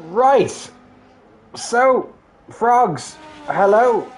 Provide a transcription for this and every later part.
Right. So, frogs, hello.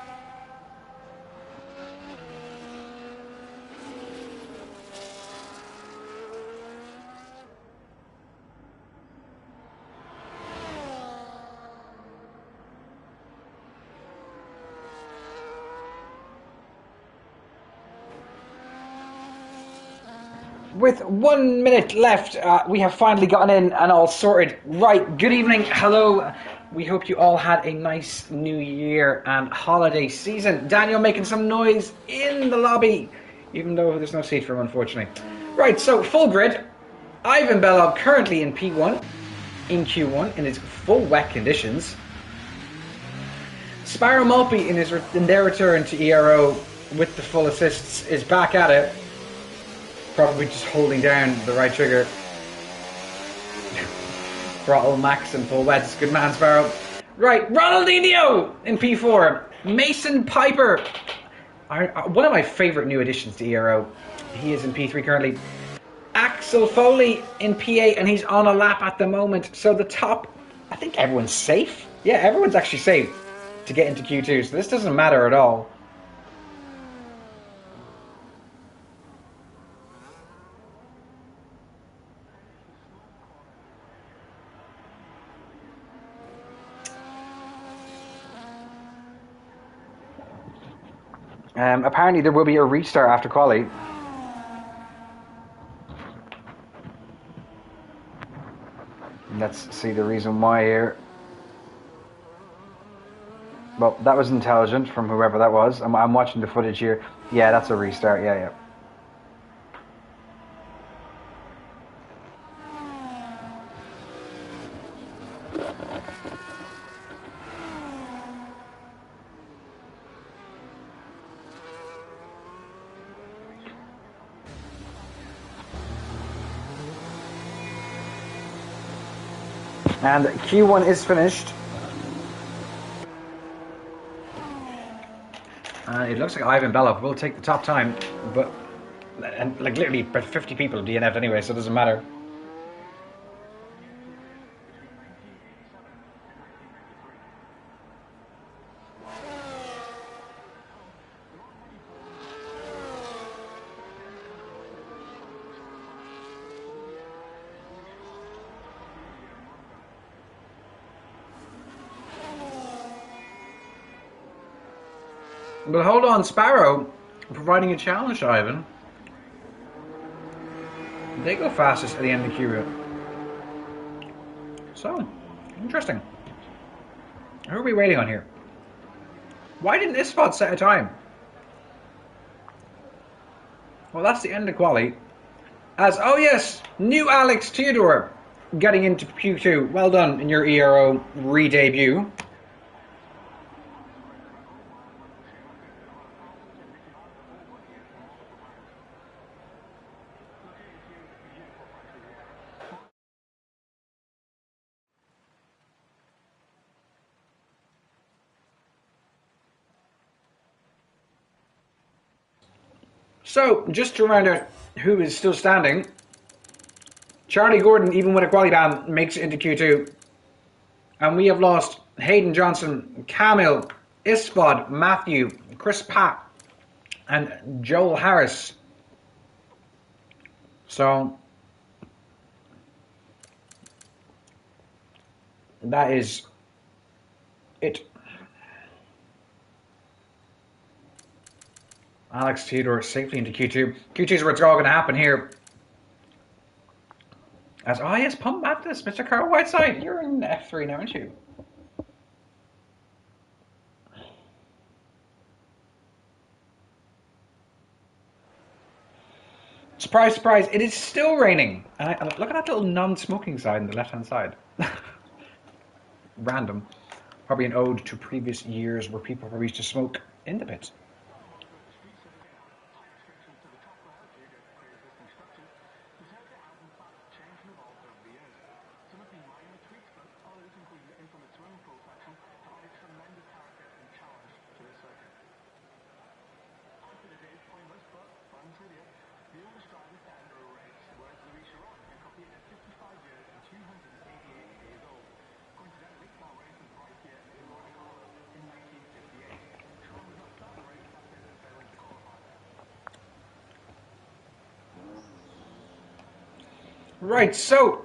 With 1 minute left, we have finally gotten in and all sorted. Right, good evening, hello. We hope you all had a nice new year and holiday season. Daniel making some noise in the lobby, even though there's no seat for him, unfortunately. Right, so full grid. Ivan Belov currently in P1, in Q1, in his full wet conditions. Sparrow Mulpey in their return to Ero with the full assists is back at it. Probably just holding down the right trigger. Throttle max and full wets. Good man, Sparrow. Right, Ronaldinho in P4. Mason Piper. One of my favourite new additions to Ero. He is in P3 currently. Axel Foley in P8 and he's on a lap at the moment. So the top, I think everyone's safe. Yeah, everyone's actually safe to get into Q2. So this doesn't matter at all. Apparently there will be a restart after quali. Let's see the reason why here. Well, that was intelligent from whoever that was. I'm watching the footage here. Yeah, that's a restart. Yeah, yeah. And Q1 is finished. It looks like Ivan Belov will take the top time, but and like literally about 50 people DNF'd anyway, so it doesn't matter. But hold on, Sparrow providing a challenge to Ivan. They go fastest at the end of the queue. So, interesting. Who are we waiting on here? Why didn't this spot set a time? Well, that's the end of quali. As, oh yes, new Alex Theodore getting into Q2. Well done in your ERO re-debut. So, just to round out who is still standing, Charlie Gordon, even with a quali ban, makes it into Q2. And we have lost Hayden Johnson, Camille, Ispod, Matthew, Chris Patt, and Joel Harris. So, that is it. Alex Theodore safely into Q2. Q2 is where it's all going to happen here. As, oh yes, Pump Madness, Mr. Carl Whiteside, you're in F3 now, aren't you? Surprise, surprise, it is still raining. And look at that little non-smoking sign on the left-hand side. Random. Probably an ode to previous years where people probably used to smoke in the pits. Right, so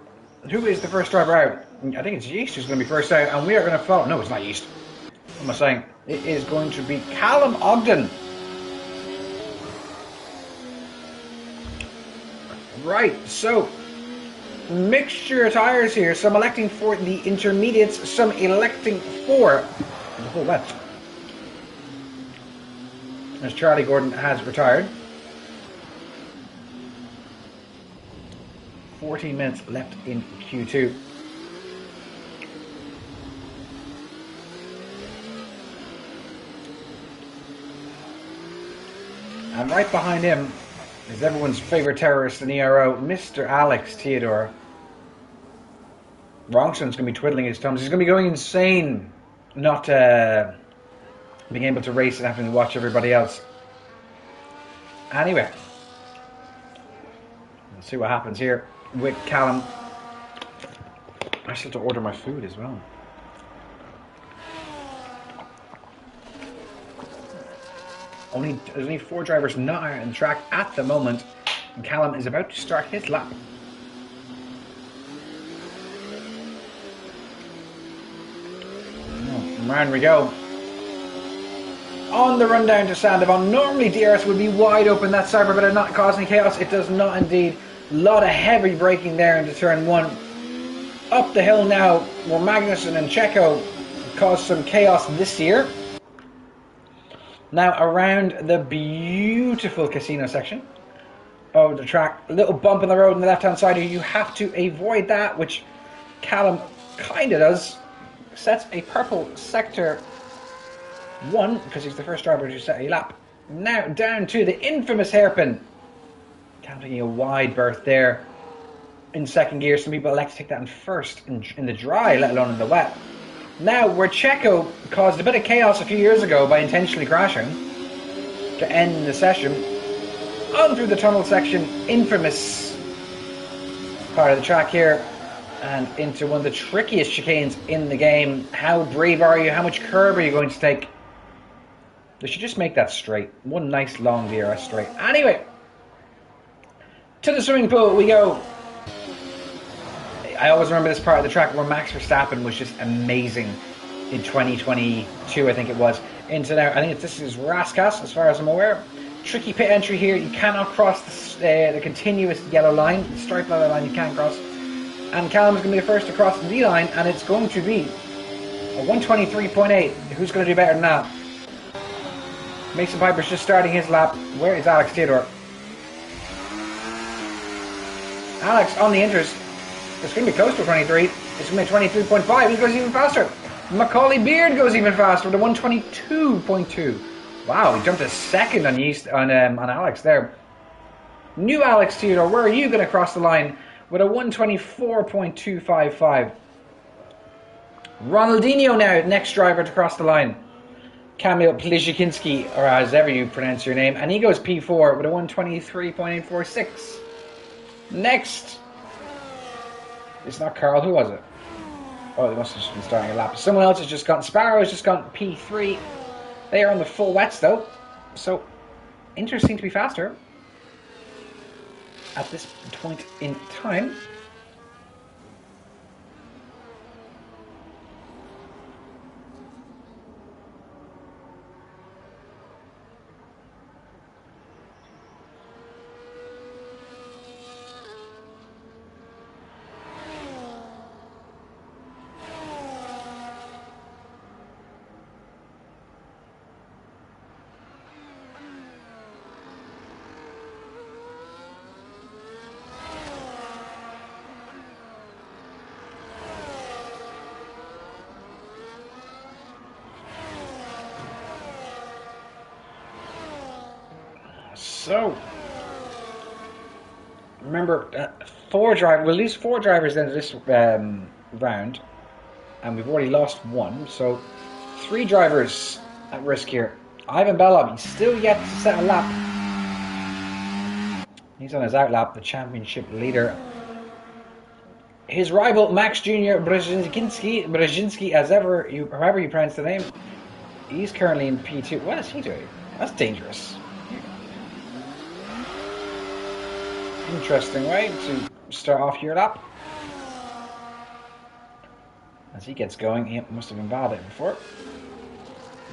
who is the first driver out? I think it's Yeast who's going to be first out, and we are going to follow. No, it's not Yeast. What am I saying? It is going to be Callum Ogden. Right, so mixture of tyres here. Some electing for the intermediates, some electing for the full wet. As Charlie Gordon has retired. 14 minutes left in Q2. And right behind him is everyone's favourite terrorist in the Ero, Mr. Alex Theodore. Rongston's going to be twiddling his thumbs. He's going to be going insane not being able to race and having to watch everybody else. Anyway, let's see what happens here with Callum. I still have to order my food as well. There's only 4 drivers not out on the track at the moment, and Callum is about to start his lap. Round we go. On the run down to Sandown. Normally DRS would be wide open that side, but not causing chaos. It does not indeed. A lot of heavy braking there into turn 1. Up the hill now, where Magnussen and Checo caused some chaos this year. Now around the beautiful casino section of the track. A little bump in the road on the left hand side here. You have to avoid that, which Callum kind of does. Sets a purple sector 1 because he's the first driver to set a lap. Now down to the infamous hairpin. Counting a wide berth there in second gear. Some people elect to take that in first in the dry, let alone in the wet. Now where Checo caused a bit of chaos a few years ago by intentionally crashing to end the session, on through the tunnel section, infamous part of the track here, and into one of the trickiest chicanes in the game. How brave are you? How much curb are you going to take? They should just make that straight. One nice long DRS straight. Anyway, to the swimming pool we go. I always remember this part of the track where Max Verstappen was just amazing in 2022, I think it was. Into now, I think this is Raskas, as far as I'm aware. Tricky pit entry here. You cannot cross the continuous yellow line, the striped yellow line you can't cross. And Callum is going to be the first to cross the D line, and it's going to be a 123.8. Who's going to do better than that? Mason Piper's just starting his lap. Where is Alex Theodore? Alex on the inters. It's going to be close to 23. It's going to be 23.5. He goes even faster. Macaulay Beard goes even faster with a 122.2. Wow, he jumped a second on Alex there. New Alex Theodore, where are you going to cross the line with a 124.255? Ronaldinho now, next driver to cross the line. Kamil Pliszczyński, or as ever you pronounce your name, and he goes P4 with a 123.846. Next, it's not Carl, who was it? Oh, they must have just been starting a lap. Someone else has just gone, Sparrow has just gone P3. They are on the full wets though, so Inters seem to be faster at this point in time. So, remember, we'll lose 4 drivers into this round, and we've already lost 1, so 3 drivers at risk here. Ivan Bellob, he's still yet to set a lap. He's on his out lap, the championship leader. His rival, Max Jr. Brzezinski, as ever, however you pronounce the name, he's currently in P2. What is he doing? That's dangerous. Interesting way to start off your lap. As he gets going, he must have been validated before.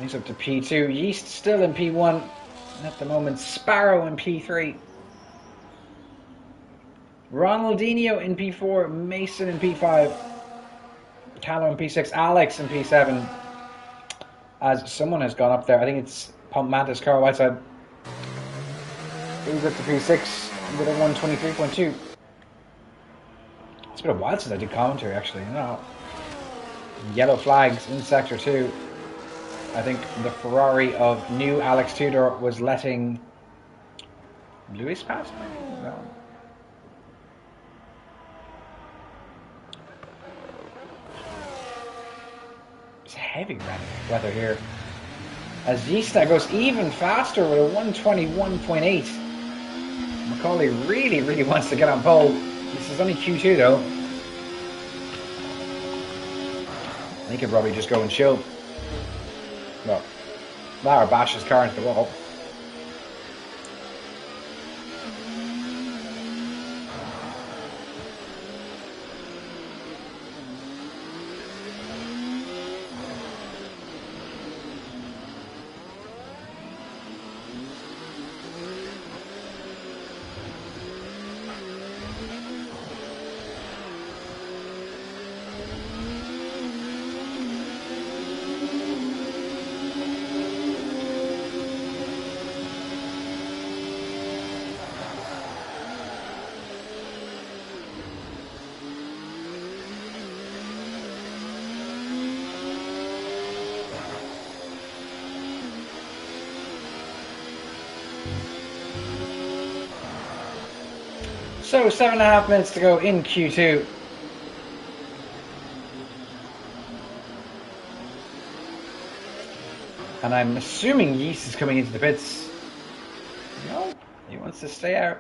He's up to P2. Yeast still in P1. At the moment, Sparrow in P3. Ronaldinho in P4. Mason in P5. Callum in P6. Alex in P7. As someone has gone up there. I think it's Pump Mantis, Carl Whiteside. He's up to P6 with a 123.2. It's been a while since I did commentary, actually. Yellow flags in Sector 2. I think the Ferrari of new Alex Tudor was letting Lewis pass, maybe? No. It's heavy weather here. As Yista goes even faster with a 121.8. Macaulay really wants to get on pole. This is only Q2 though. He could probably just go and chill. Well, Lara bash his car into the wall. So 7.5 minutes to go in Q2. And I'm assuming Yeast is coming into the pits. No, he wants to stay out.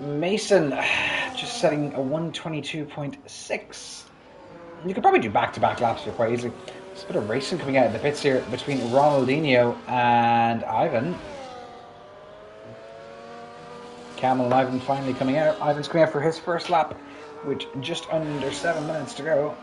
Mason just setting a 122.6. You could probably do back-to-back laps here quite easily. There's a bit of racing coming out of the pits here between Ronaldinho and Ivan. Camel and Ivan finally coming out. Ivan's coming out for his first lap with just under 7 minutes to go.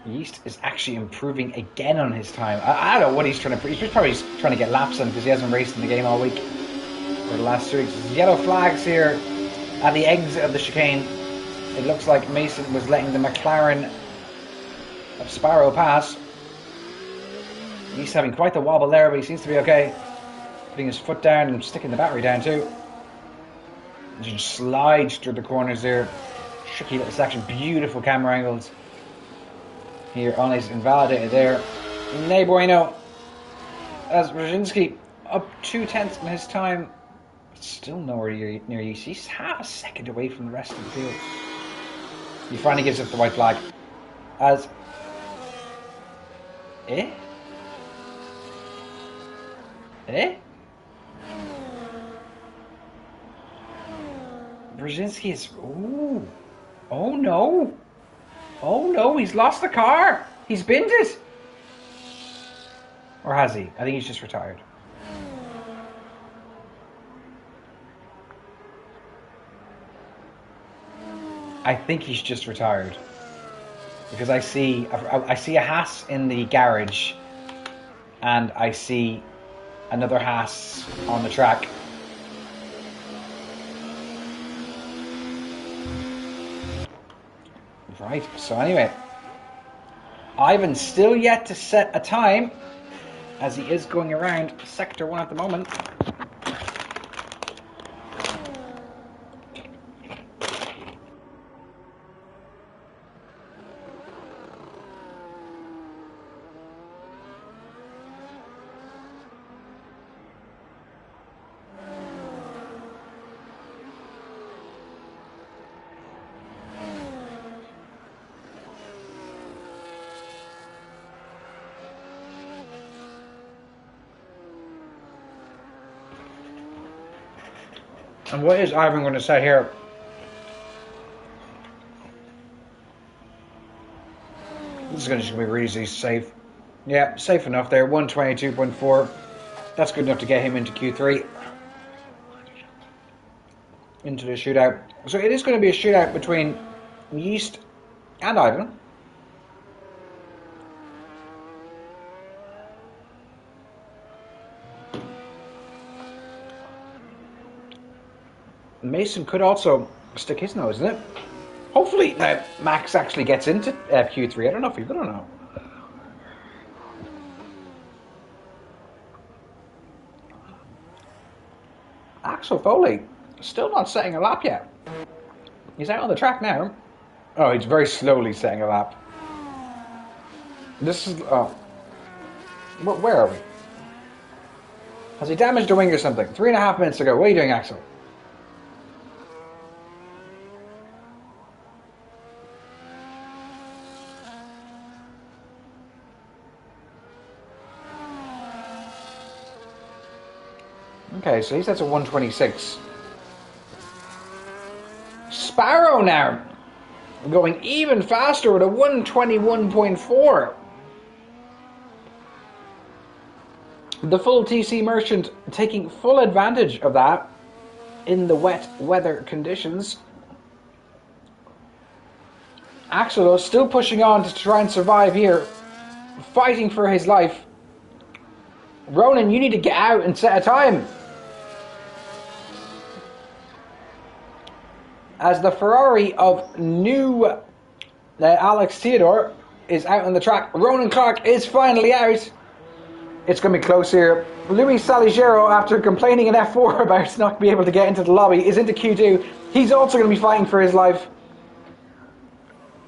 Yeast is actually improving again on his time. I don't know what he's trying to... He's probably trying to get laps in because he hasn't raced in the game all week. For the last 2 weeks. There's yellow flags here at the exit of the chicane. It looks like Mason was letting the McLaren of Sparrow pass. He's having quite the wobble there, but he seems to be okay. Putting his foot down and sticking the battery down too. He just slides through the corners there. Tricky little section. Beautiful camera angles. Here on his invalidated there. Nay bueno. As Brzezinski up 2/10 in his time. Still nowhere near Yeast. He's half a second away from the rest of the field. He finally gives up the white flag. As... Eh? Brzezinski is... Ooh. Oh no. Oh no, he's lost the car. He's binned it. Or has he? I think he's just retired. I think he's just retired. Because I see a Haas in the garage and I see another Haas on the track. Right, so anyway, Ivan's still yet to set a time as he is going around Sector 1 at the moment. And what is Ivan going to say here? This is just going to be really easy, safe. Yeah, safe enough there. 122.4. That's good enough to get him into Q3. Into the shootout. So it is going to be a shootout between Yeast and Ivan. Mason could also stick his nose in it. Hopefully Max actually gets into Q3. I don't know if he will or not. Axel Foley still not setting a lap yet. He's out on the track now. Oh, he's very slowly setting a lap. This is... where are we? Has he damaged a wing or something? 3.5 minutes ago. What are you doing, Axel? Okay, so he's at a 126. Sparrow now going even faster with a 121.4. The full TC Merchant taking full advantage of that in the wet weather conditions. Axel still pushing on to try and survive here, fighting for his life. Ronan, you need to get out and set a time. As the Ferrari of new Alex Theodore is out on the track. Ronan Clark is finally out. It's going to be close here. Luis Saligero, after complaining in F4 about not being able to get into the lobby, is into Q2. He's also going to be fighting for his life.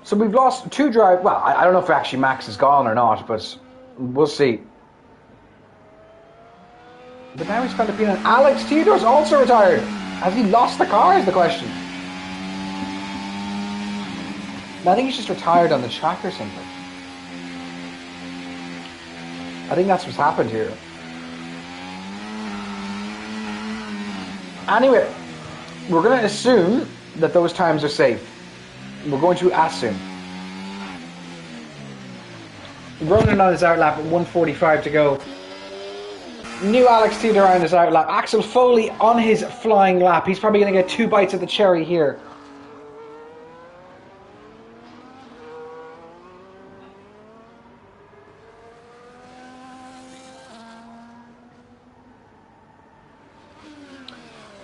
So we've lost 2 drive. Well, I don't know if actually Max is gone or not, but we'll see. But now he's kind of been an Alex Theodore's also retired. Has he lost the car is the question. I think he's just retired on the track or something. I think that's what's happened here. Anyway, we're going to assume that those times are safe. We're going to assume. Ronan on his outlap at 1:45 to go. New Alex Theodore on his outlap. Axel Foley on his flying lap. He's probably going to get 2 bites of the cherry here.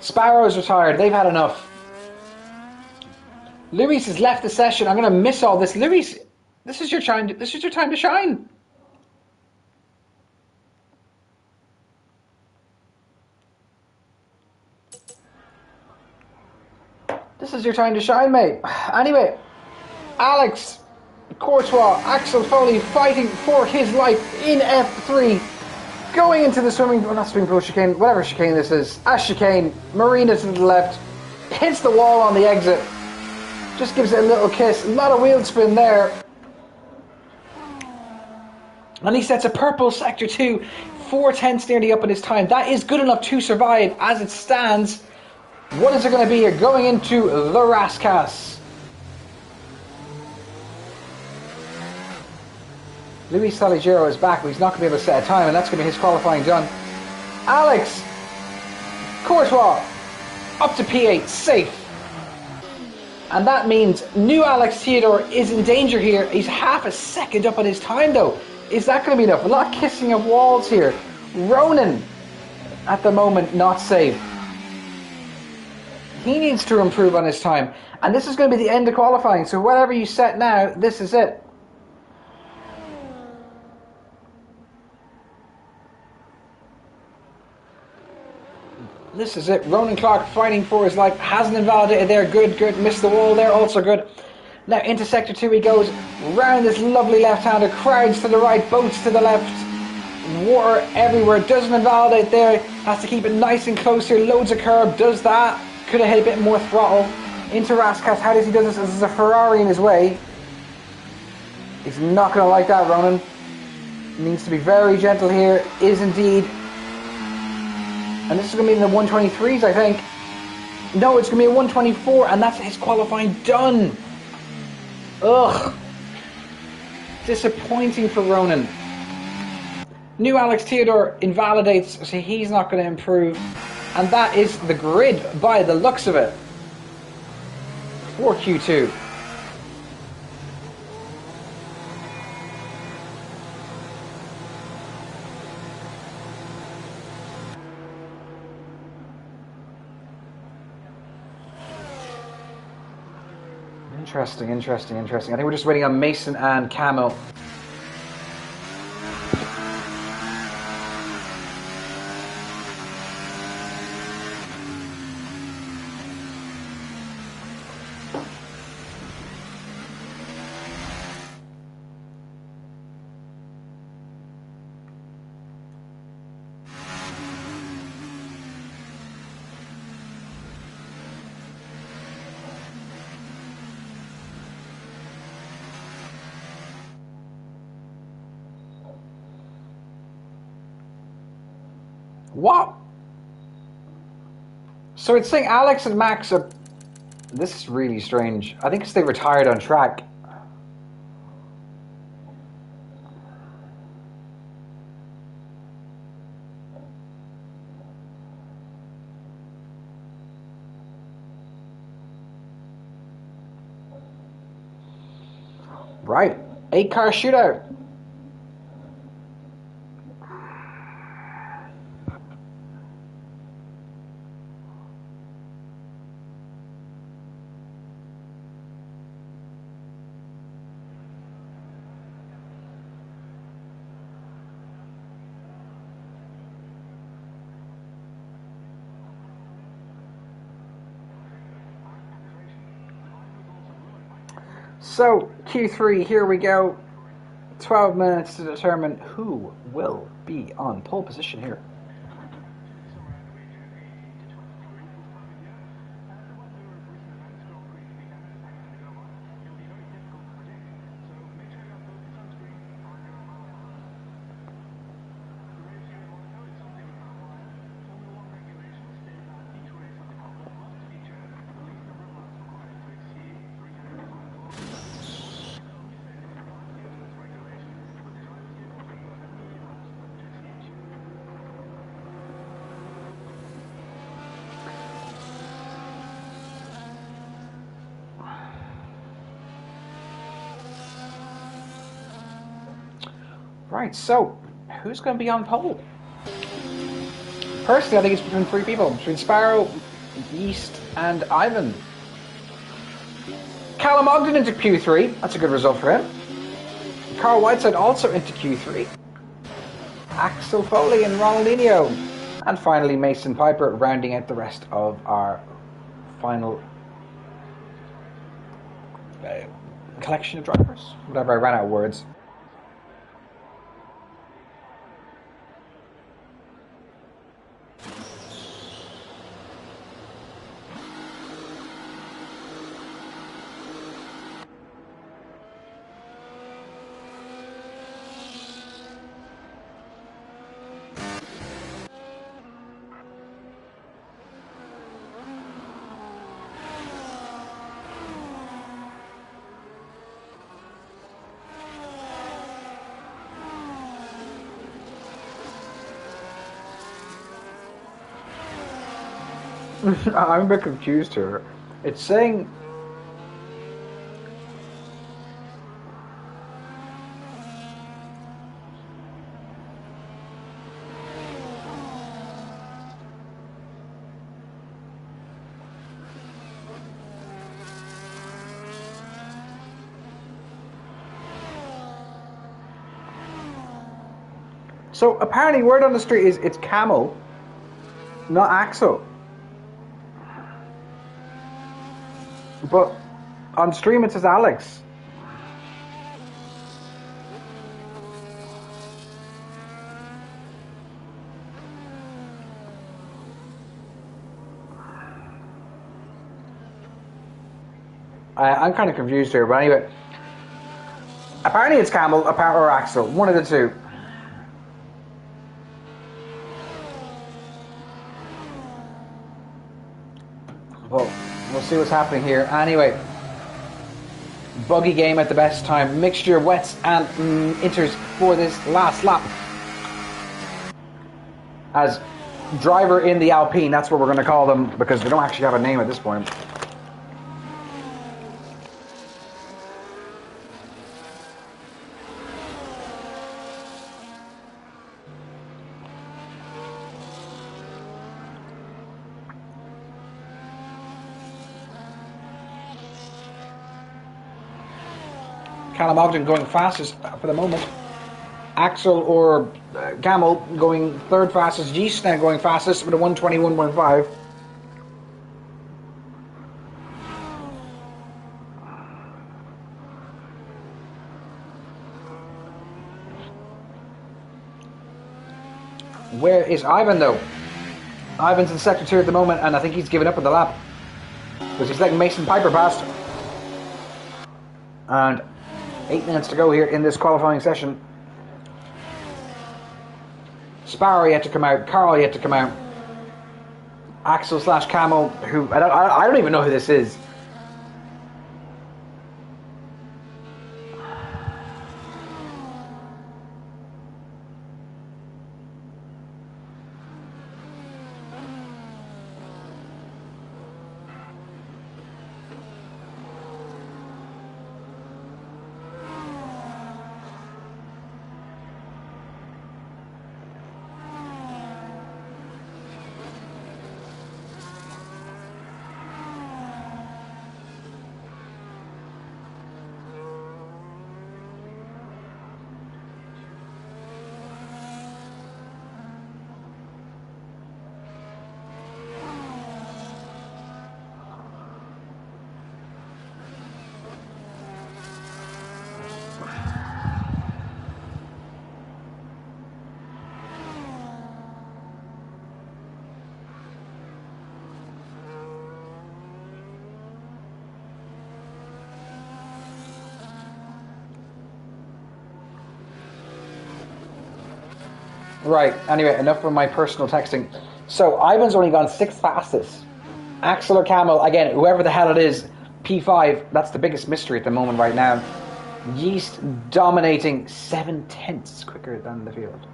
Sparrow's retired. They've had enough. Luis has left the session. I'm going to miss all this. Luis, this is your time. This is your time to shine. This is your time to shine, mate. Anyway, Alex Courtois, Axel Foley fighting for his life in F3. Going into the not swimming pool chicane, whatever chicane this is. A chicane, Marina to the left, hits the wall on the exit. Just gives it a little kiss. A lot of wheel spin there. And he sets a purple sector 2, 4/10 nearly up in his time. That is good enough to survive as it stands. What is it going to be here? Going into the Rascas. Luis Saligero is back, but he's not going to be able to set a time, and that's going to be his qualifying done. Alex Courtois up to P8, safe. And that means new Alex Theodore is in danger here. He's half a second up on his time, though. Is that going to be enough? A lot of kissing of walls here. Ronan, at the moment, not safe. He needs to improve on his time. And this is going to be the end of qualifying, so whatever you set now, this is it. This is it. Ronan Clark fighting for his life. Hasn't invalidated there. Good, good. Missed the wall there. Also good. Now into sector 2 he goes. Round this lovely left-hander. Crowds to the right. Boats to the left. Water everywhere. Doesn't invalidate there. Has to keep it nice and close here. Loads of curb. Does that. Could have hit a bit more throttle. Into Rascas. How does he do this? This is a Ferrari in his way. He's not going to like that, Ronan. Needs to be very gentle here. Is indeed. And this is going to be in the 123s, I think. No, it's going to be a 124, and that's his qualifying done. Ugh. Disappointing for Ronan. New Alex Theodore invalidates, so he's not going to improve. And that is the grid by the looks of it for Q2. Interesting. I think we're just waiting on Mason and Camo. What? So it's saying Alex and Max are... This is really strange. I think it's they retired on track. Right. 8-car shootout. So, Q3, here we go. 12 minutes to determine who will be on pole position here. Right, so, who's going to be on pole? Personally, I think it's between three people. Between Sparrow, Yeast, and Ivan. Callum Ogden into Q3. That's a good result for him. Carl Whiteside also into Q3. Axel Foley and Ronaldinho. And finally, Mason Piper rounding out the rest of our final collection of drivers. Whatever, I ran out of words. I'm a bit confused here. It's saying... So apparently word on the street is it's Camel, not Axel. But on stream it says Alex. I'm kind of confused here, but anyway. Apparently it's Camel, or Axel, one of the two. we'll see what's happening here. Anyway, buggy game at the best time. Mixture of wets and inters for this last lap. As driver in the Alpine, that's what we're going to call them because they don't actually have a name at this point. Callum Ogden going fastest for the moment. Axel or Camel going third fastest. Yeast now going fastest with a 1:21.15. Where is Ivan though? Ivan's in sector 2 at the moment, and I think he's given up on the lap because he's letting Mason Piper past. And 8 minutes to go here in this qualifying session. Sparrow yet to come out. Carl yet to come out. Axel / Camel, who I don't even know who this is. Right, anyway, enough of my personal texting. So, Ivan's only gone 6th fastest. Axel or Camel, again, whoever the hell it is, P5, that's the biggest mystery at the moment right now. Yeast dominating 7/10 quicker than the field.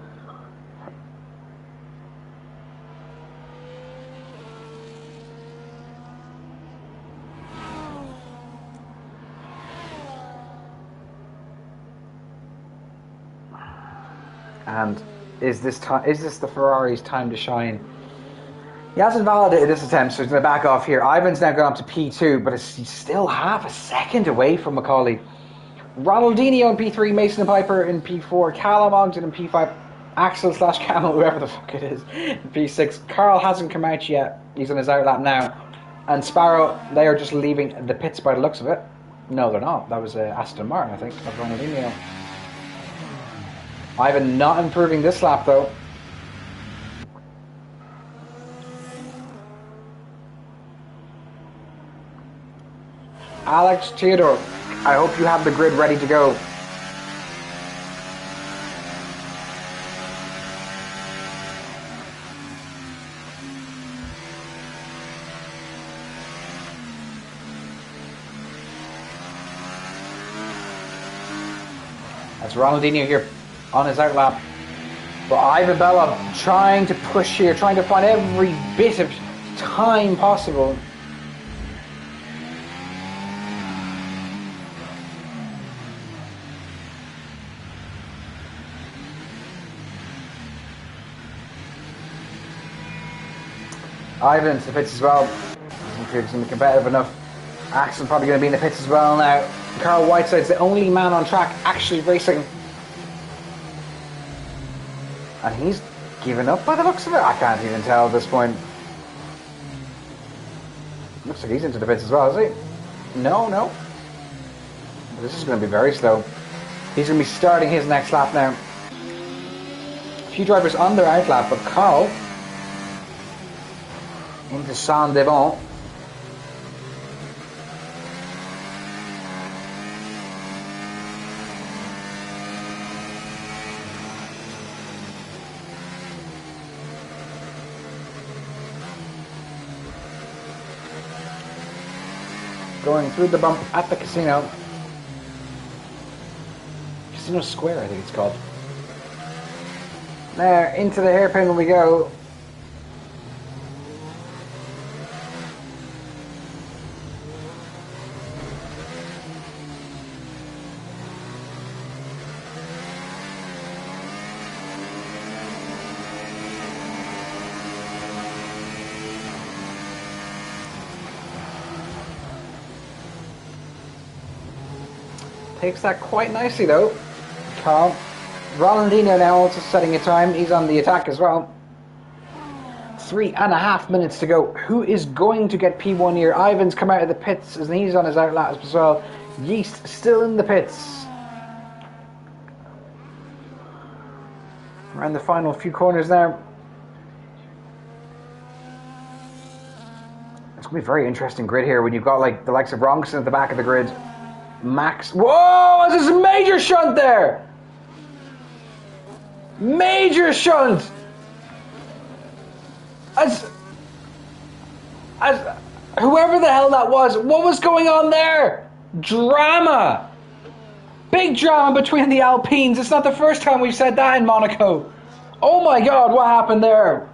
And is this the Ferrari's time to shine? He hasn't validated this attempt, so he's going to back off here. Ivan's now gone up to P2, but he's still half a second away from Macaulay. Ronaldinho in P3, Mason and Piper in P4, Callum Ogden in P5, Axel / Camel, whoever the fuck it is, in P6. Carl hasn't come out yet. He's on his outlap now. And Sparrow, they are just leaving the pits by the looks of it. No, they're not. That was Aston Martin, I think, of Ronaldinho. Ivan not improving this lap though. Alex Theodore, I hope you have the grid ready to go. That's Ronaldinho here on his outlap. But Ivan Bella trying to push here, trying to find every bit of time possible. Ivan's in the pits as well. Doesn't feel he's going to be competitive enough. Axel probably going to be in the pits as well now. Carl Whiteside's the only man on track actually racing. And he's given up by the looks of it. I can't even tell at this point. Looks like he's into the pits as well, is he? No. This is going to be very slow. He's going to be starting his next lap now. A few drivers on their outlap, but Carl into Saint-Devon. going through the bump at the casino. Casino Square, I think it's called. There, into the hairpin we go. Takes that quite nicely though. Carl. Rolandino now also setting a time. He's on the attack as well. 3.5 minutes to go. Who is going to get P1 here? Ivan's come out of the pits and he's on his outlap as well. Yeast still in the pits. Around the final few corners there. It's going to be a very interesting grid here when you've got like the likes of Ronson at the back of the grid. Max. Whoa! There's a major shunt there! Major shunt! As whoever the hell that was, what was going on there? Drama! Big drama between the Alpines. It's not the first time we've said that in Monaco. Oh my god, what happened there?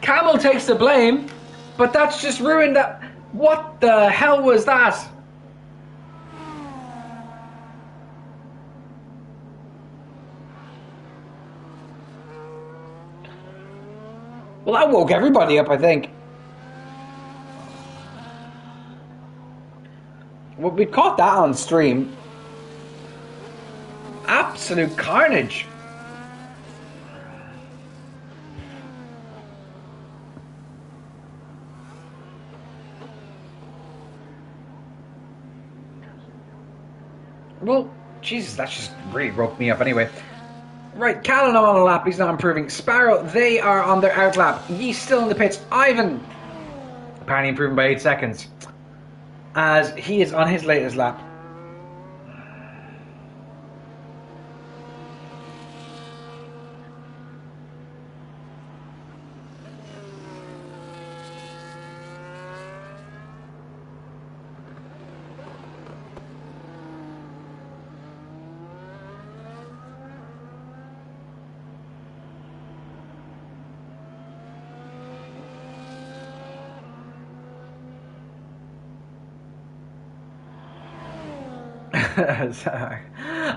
Camel takes the blame, but that's just ruined that. What the hell was that? Well, that woke everybody up, I think. Well, we caught that on stream. Absolute carnage. Well, Jesus, that just really broke me up anyway. Right, Callan on a lap, he's not improving. Sparrow, they are on their outlap. Yeast still in the pits. Ivan, apparently improving by 8 seconds. As he is on his latest lap.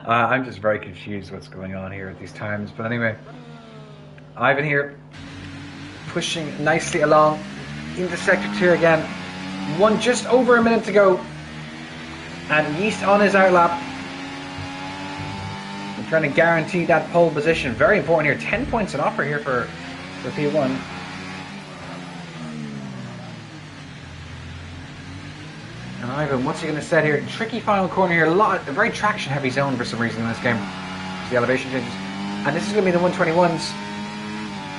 I'm just very confused what's going on here at these times, but anyway, Ivan here pushing nicely along into sector 2 again. Just over a minute to go, and Yeast on his outlap. I'm trying to guarantee that pole position. Very important here. 10 points an offer here for P1. And Ivan, what's he going to set here? Tricky final corner here. A very traction heavy zone for some reason in this game. The elevation changes. And this is going to be the 121s.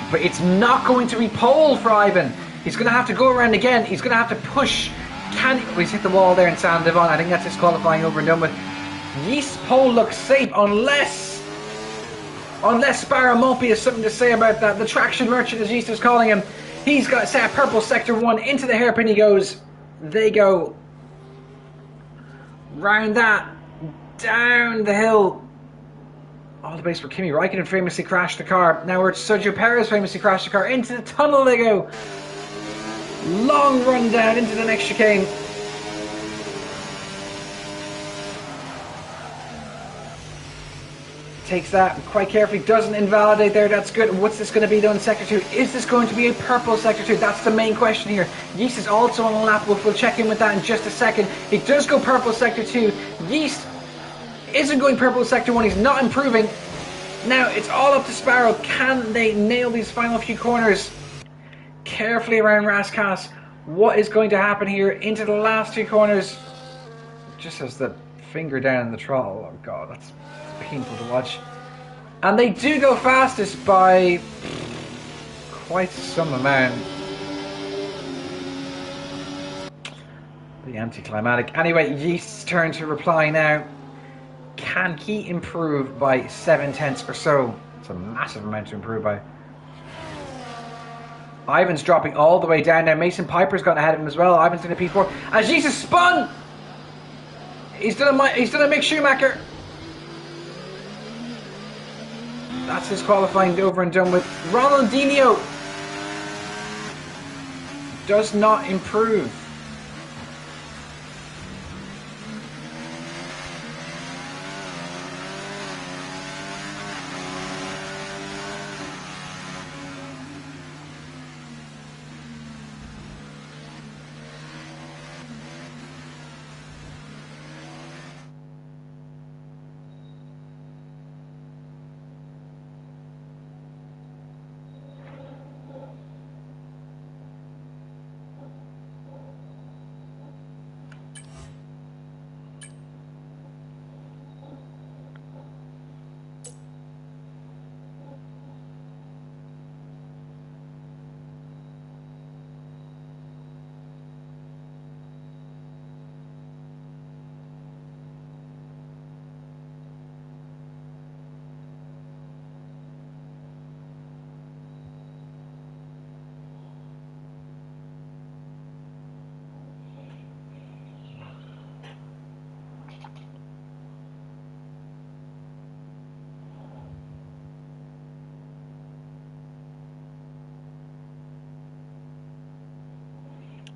But it's not going to be pole for Ivan. He's going to have to go around again. He's going to have to push. He's hit the wall there in San Devon. I think that's his qualifying over and done with. Yeast pole looks safe unless Sparrow Mopey has something to say about that. The traction merchant, as Yeast is calling him. He's got set purple sector 1 into the hairpin he goes. They go. Round that, down the hill, all the base where Kimi Raikkonen famously crashed the car. Now where Sergio Perez famously crashed the car. Into the tunnel they go. Long run down into the next chicane. Takes that quite carefully, doesn't invalidate there, that's good. What's this going to be though in sector 2? Is this going to be a purple sector 2? That's the main question here. Yeast is also on a lap, we'll check in with that in just a second. It does go purple sector 2. Yeast isn't going purple sector 1, he's not improving. Now it's all up to Sparrow. Can they nail these final few corners? Carefully around Raskas. What is going to happen here into the last 2 corners? Just has the finger down in the throttle. Oh god, that's painful to watch. And they do go fastest by quite some amount. The anticlimactic. Anyway, Yeast's turn to reply now. Can he improve by 7 tenths or so? It's a massive amount to improve by. Ivan's dropping all the way down now. Mason Piper's gone ahead of him as well. Ivan's in a P4. As Jesus spun! He's done a Mick Schumacher. That's his qualifying over and done with. Ronaldinho does not improve.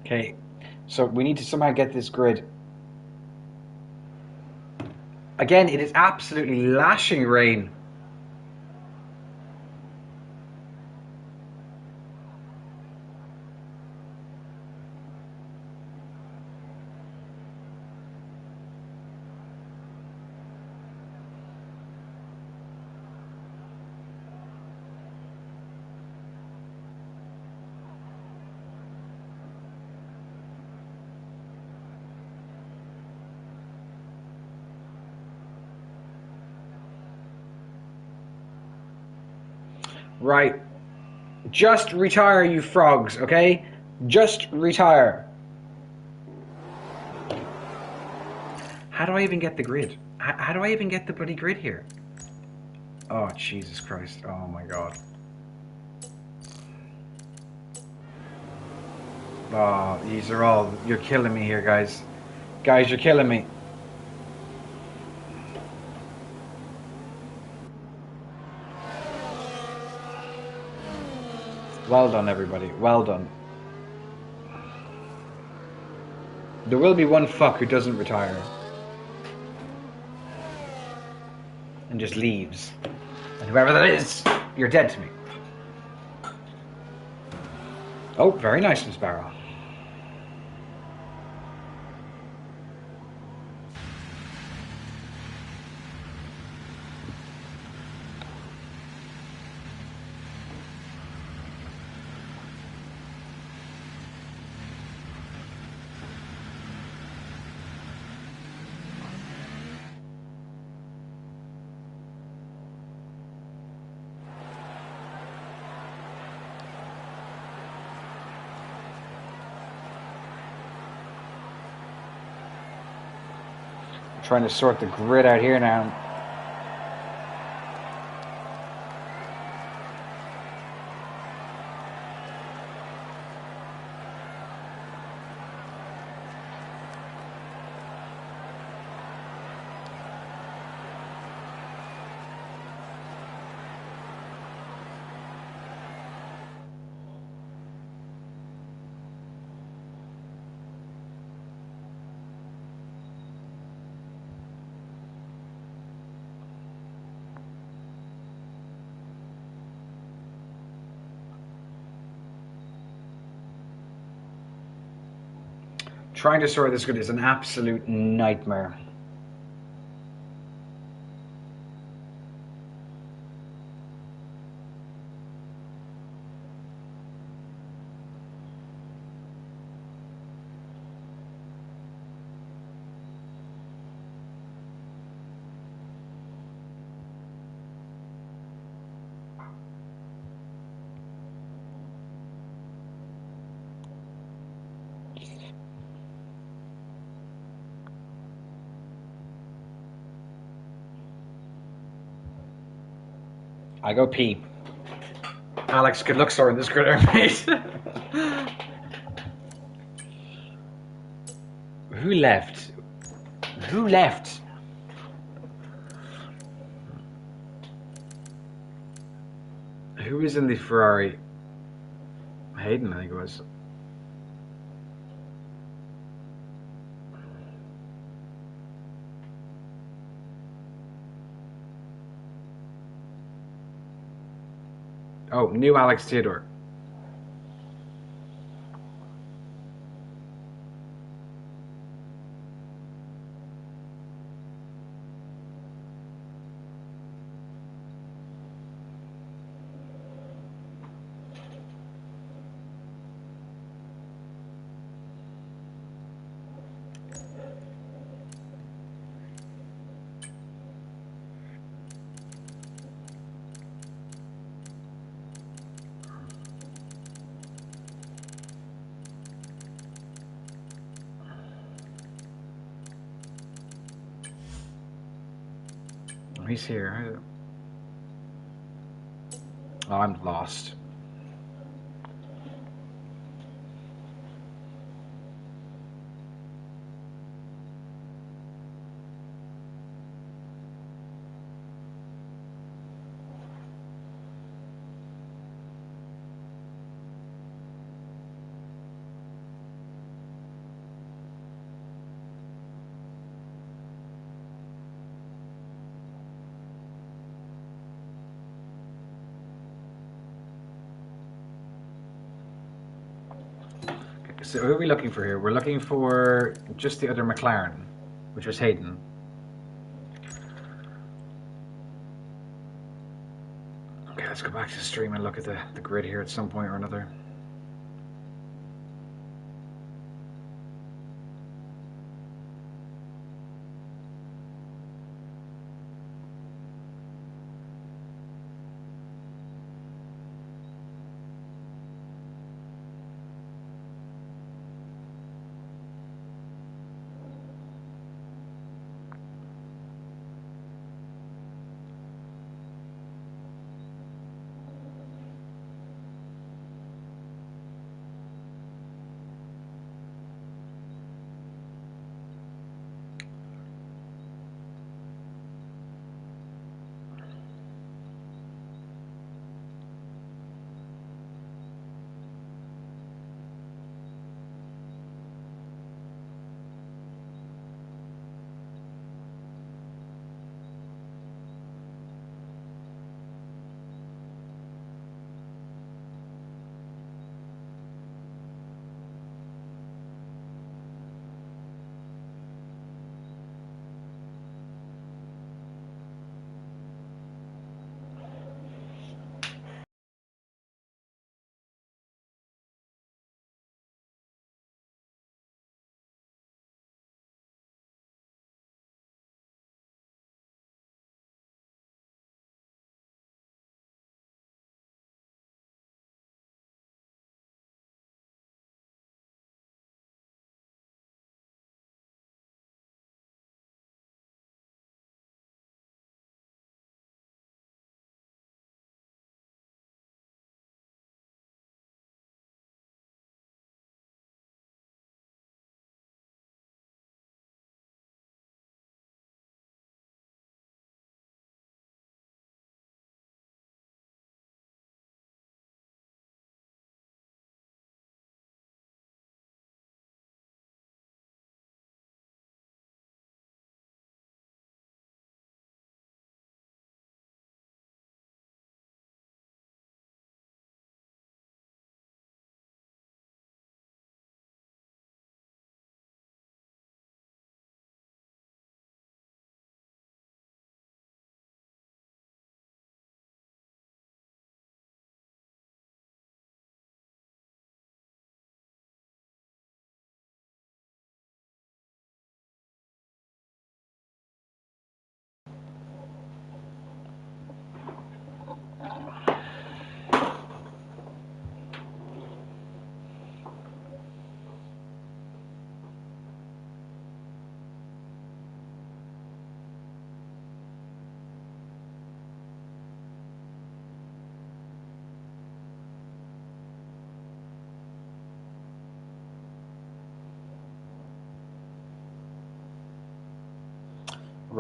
Okay, so we need to somehow get this grid. Again, it is absolutely lashing rain. Right. Just retire, you frogs, okay? Just retire. How do I even get the grid? How do I even get the bloody grid here? Oh, Jesus Christ. Oh, my God. Oh, these are all... You're killing me here, guys. Guys, you're killing me. Well done, everybody. Well done. There will be one fuck who doesn't retire. And just leaves. And whoever that is, you're dead to me. Oh, very nice, Miss Barrow. Trying to sort the grid out here now. Trying to sort this grid is an absolute nightmare. I go pee. Alex, good luck sorting this critter, mate. Who left? Who left? Who was in the Ferrari? Hayden, I think it was. Oh, new Alex Theodore. He's here. Oh, I'm lost. So who are we looking for here? We're looking for just the other McLaren, which was Hayden. Okay, let's go back to the stream and look at the grid here at some point or another.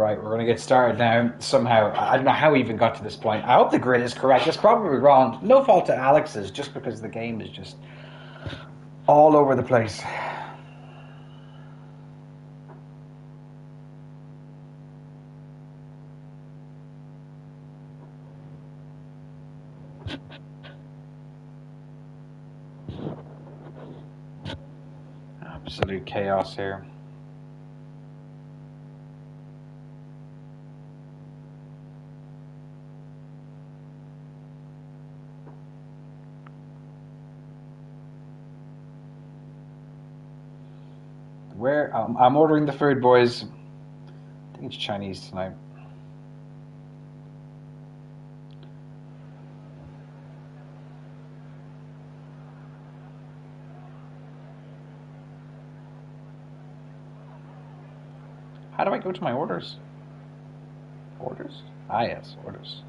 Right, we're going to get started now. Somehow, I don't know how we even got to this point. I hope the grid is correct. It's probably wrong. No fault to Alex's, just because the game is just all over the place. Absolute chaos here. Where I'm ordering the food, boys. I think it's Chinese tonight. How do I go to my orders? Orders? Ah, yes, orders.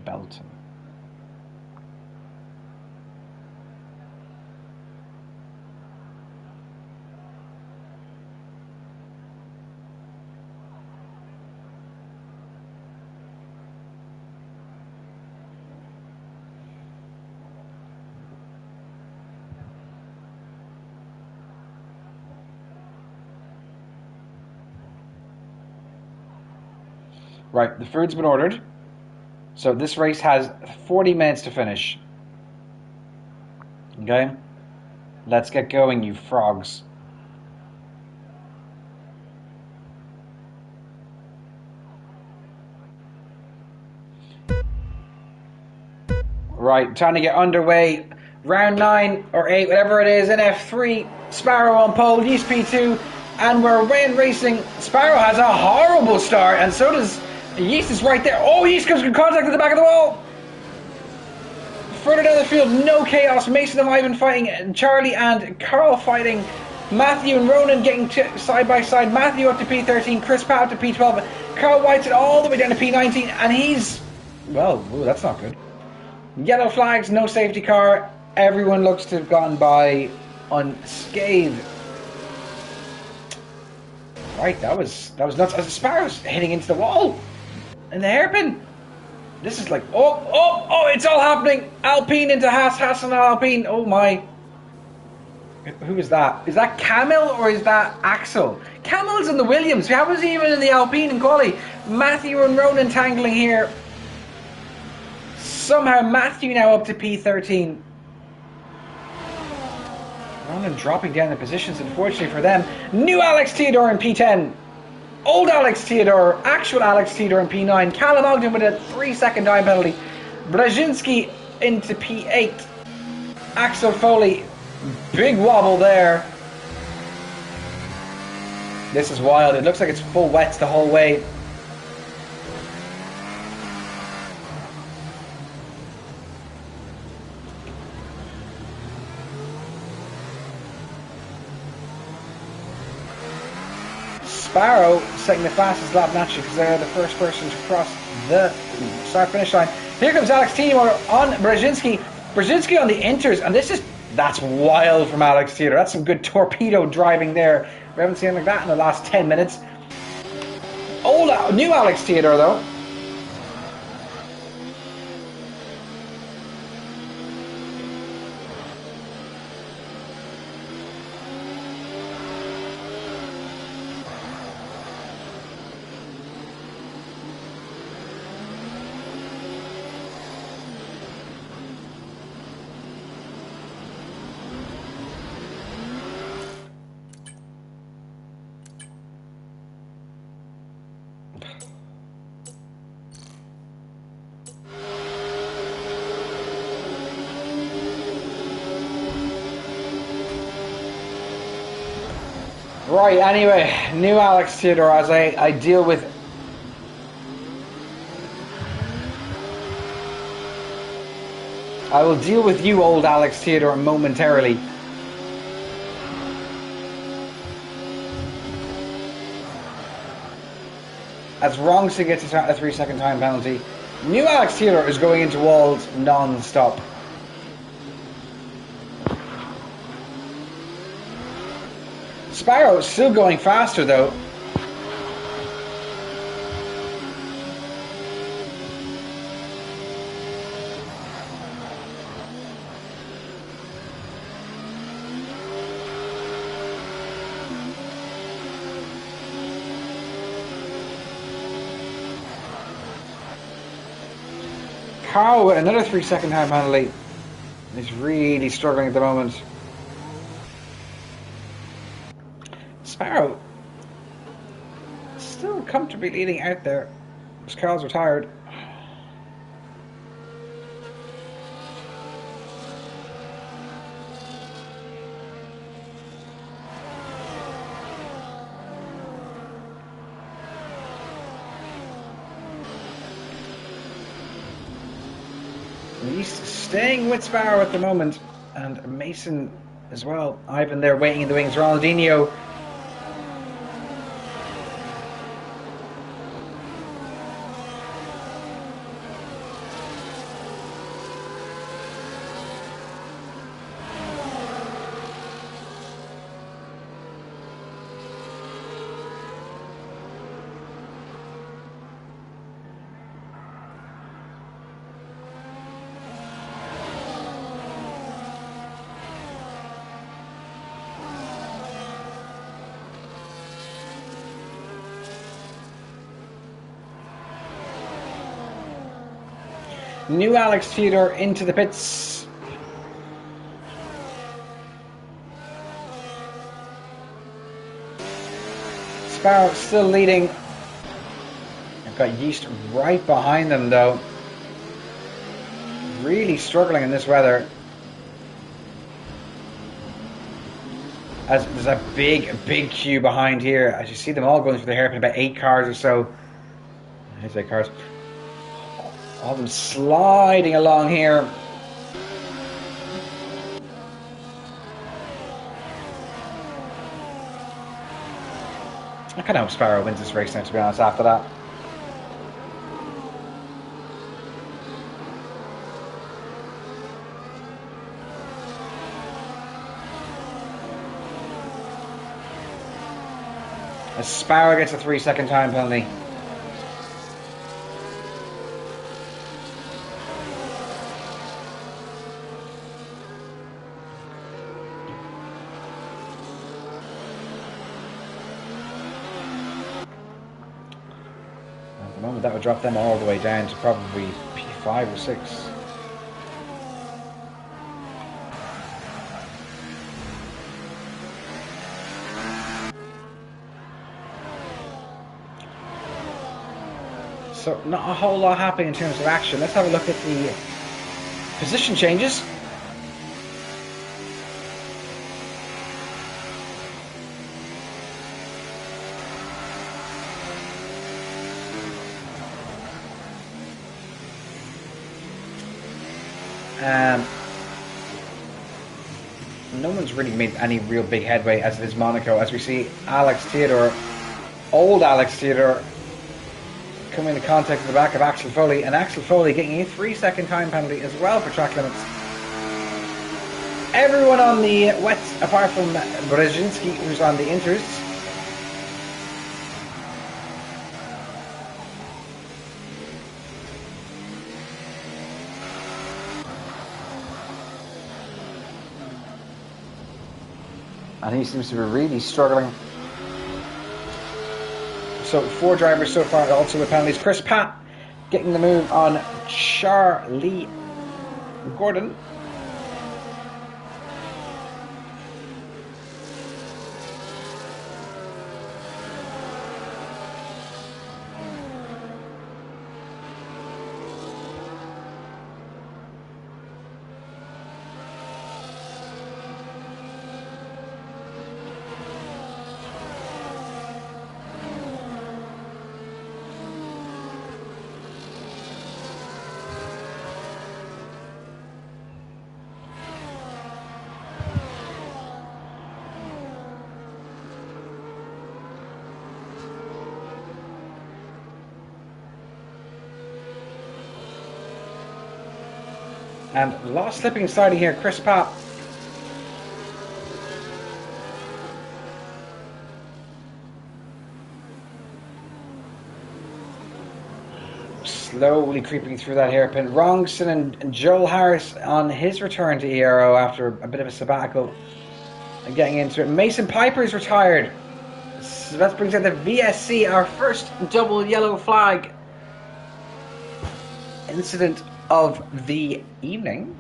Belton. Right, the food's been ordered. So this race has 40 minutes to finish. Okay? Let's get going, you frogs. Right, time to get underway. Round 9 or 8, whatever it is, in F3. Sparrow on pole, Yeast P2, and we're away in racing. Sparrow has a horrible start, and so does Yeast is right there. Oh, Yeast comes in contact with the back of the wall. Further down the field, no chaos. Mason and Ivan fighting, Charlie and Carl fighting. Matthew and Ronan getting side by side. Matthew up to P13, Chris Pat up to P12. Carl White's all the way down to P19, and he's, well, ooh, that's not good. Yellow flags, no safety car. Everyone looks to have gone by unscathed. Right, that was nuts. As the Sparrow's hitting into the wall in the hairpin. This is like, oh, it's all happening. Alpine into Haas and Alpine. Oh my. Who is that? Is that Camille or is that Axel? Camille's in the Williams. How was he even in the Alpine in quali? Matthew and Ronan tangling here. Somehow Matthew now up to P13. Ronan dropping down the positions, unfortunately for them. New Alex Theodore in P10. Old Alex Theodore, actual Alex Theodore in P9. Callum Ogden with a 3-second time penalty. Brzezinski into P8. Axel Foley, big wobble there. This is wild. It looks like it's full wets the whole way. Sparrow setting the fastest lap naturally because they're the first person to cross the start-finish line. Here comes Alex Theodore on Brzezinski. Brzezinski on the inters, and that's wild from Alex Theodore. That's some good torpedo driving there. We haven't seen anything like that in the last 10 minutes. New Alex Theodore though. Right, anyway, new Alex Theodore as I deal with I will deal with you, old Alex Theodore, momentarily. as Rongsi gets a 3-second time penalty. New Alex Theodore is going into walls non-stop. Sparrow still going faster though. Carl with another 3-second time penalty. He's really struggling at the moment. Sparrow still comfortably leading out there as Carl's retired. He's staying with Sparrow at the moment, and Mason as well. Ivan there waiting in the wings. Ronaldinho. New Alex Theodore into the pits. Sparrow still leading. I've got Yeast right behind them though. Really struggling in this weather. As there's a big queue behind here. As you see them all going through the hairpin, about 8 cars or so. Here's 8 cars. All of them sliding along here. I kind of hope Sparrow wins this race now, to be honest, after that. As Sparrow gets a 3-second time penalty. At the moment that would drop them all the way down to probably P5 or 6. So not a whole lot happening in terms of action. Let's have a look at the position changes. No one's really made any real big headway as it is Monaco, as we see Alex Theodore, old Alex Theodore, come into contact with the back of Axel Foley, and Axel Foley getting a 3-second time penalty as well for track limits. Everyone on the wets, apart from Brzezinski, who's on the inters. And he seems to be really struggling. So 4 drivers so far also with penalties. Chris Pat getting the move on Charlie Gordon. And a lot of slipping and sliding here. Chris Pat. Slowly creeping through that hairpin. Wrongson and Joel Harris on his return to Ero after a bit of a sabbatical and getting into it. Mason Piper is retired. So that brings out the VSC, our first double yellow flag incident of the evening.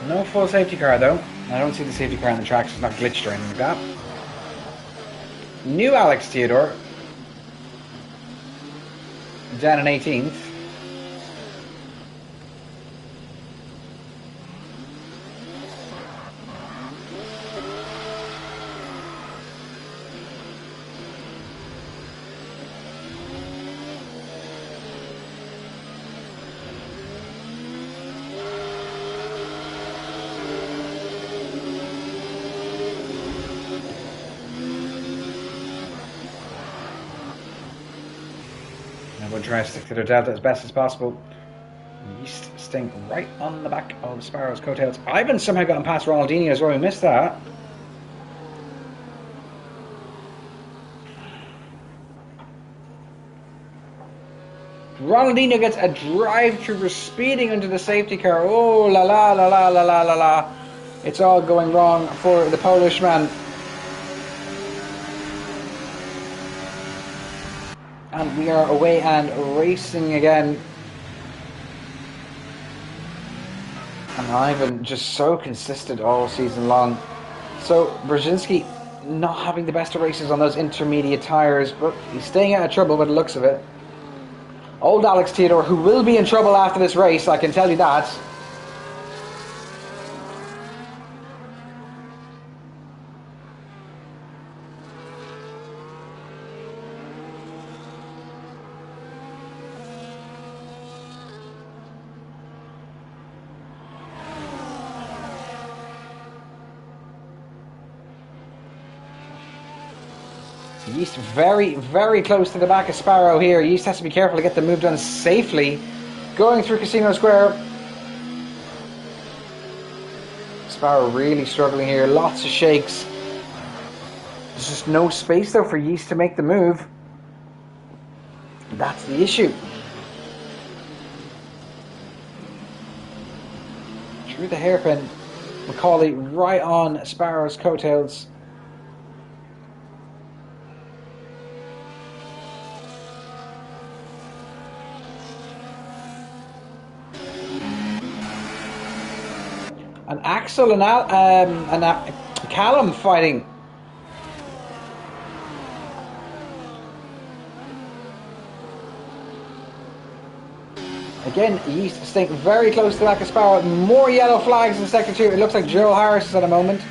No full safety car though. I don't see the safety car on the tracks. It's not glitched or anything like that. New Alex Theodore. Down in 18th. We'll try to stick to their delta as best as possible. Yeast staying right on the back of the Sparrow's coattails. Ivan somehow got past Ronaldinho as well. We missed that. Ronaldinho gets a drive-through for speeding into the safety car. Oh la la la la la la la la. It's all going wrong for the Polish man. And we are away and racing again. And Ivan just so consistent all season long. So Brzezinski not having the best of races on those intermediate tyres, but he's staying out of trouble by the looks of it. Old Alex Theodore, who will be in trouble after this race, I can tell you that. Yeast very, very close to the back of Sparrow here. Yeast has to be careful to get the move done safely. Going through Casino Square. Sparrow really struggling here. Lots of shakes. There's just no space though for Yeast to make the move. That's the issue. Through the hairpin. Macaulay right on Sparrow's coattails. And Axel and Callum fighting. Again, Yeast staying very close to the back of Sparrow. More yellow flags in sector 2. It looks like Joe Harris is at a moment.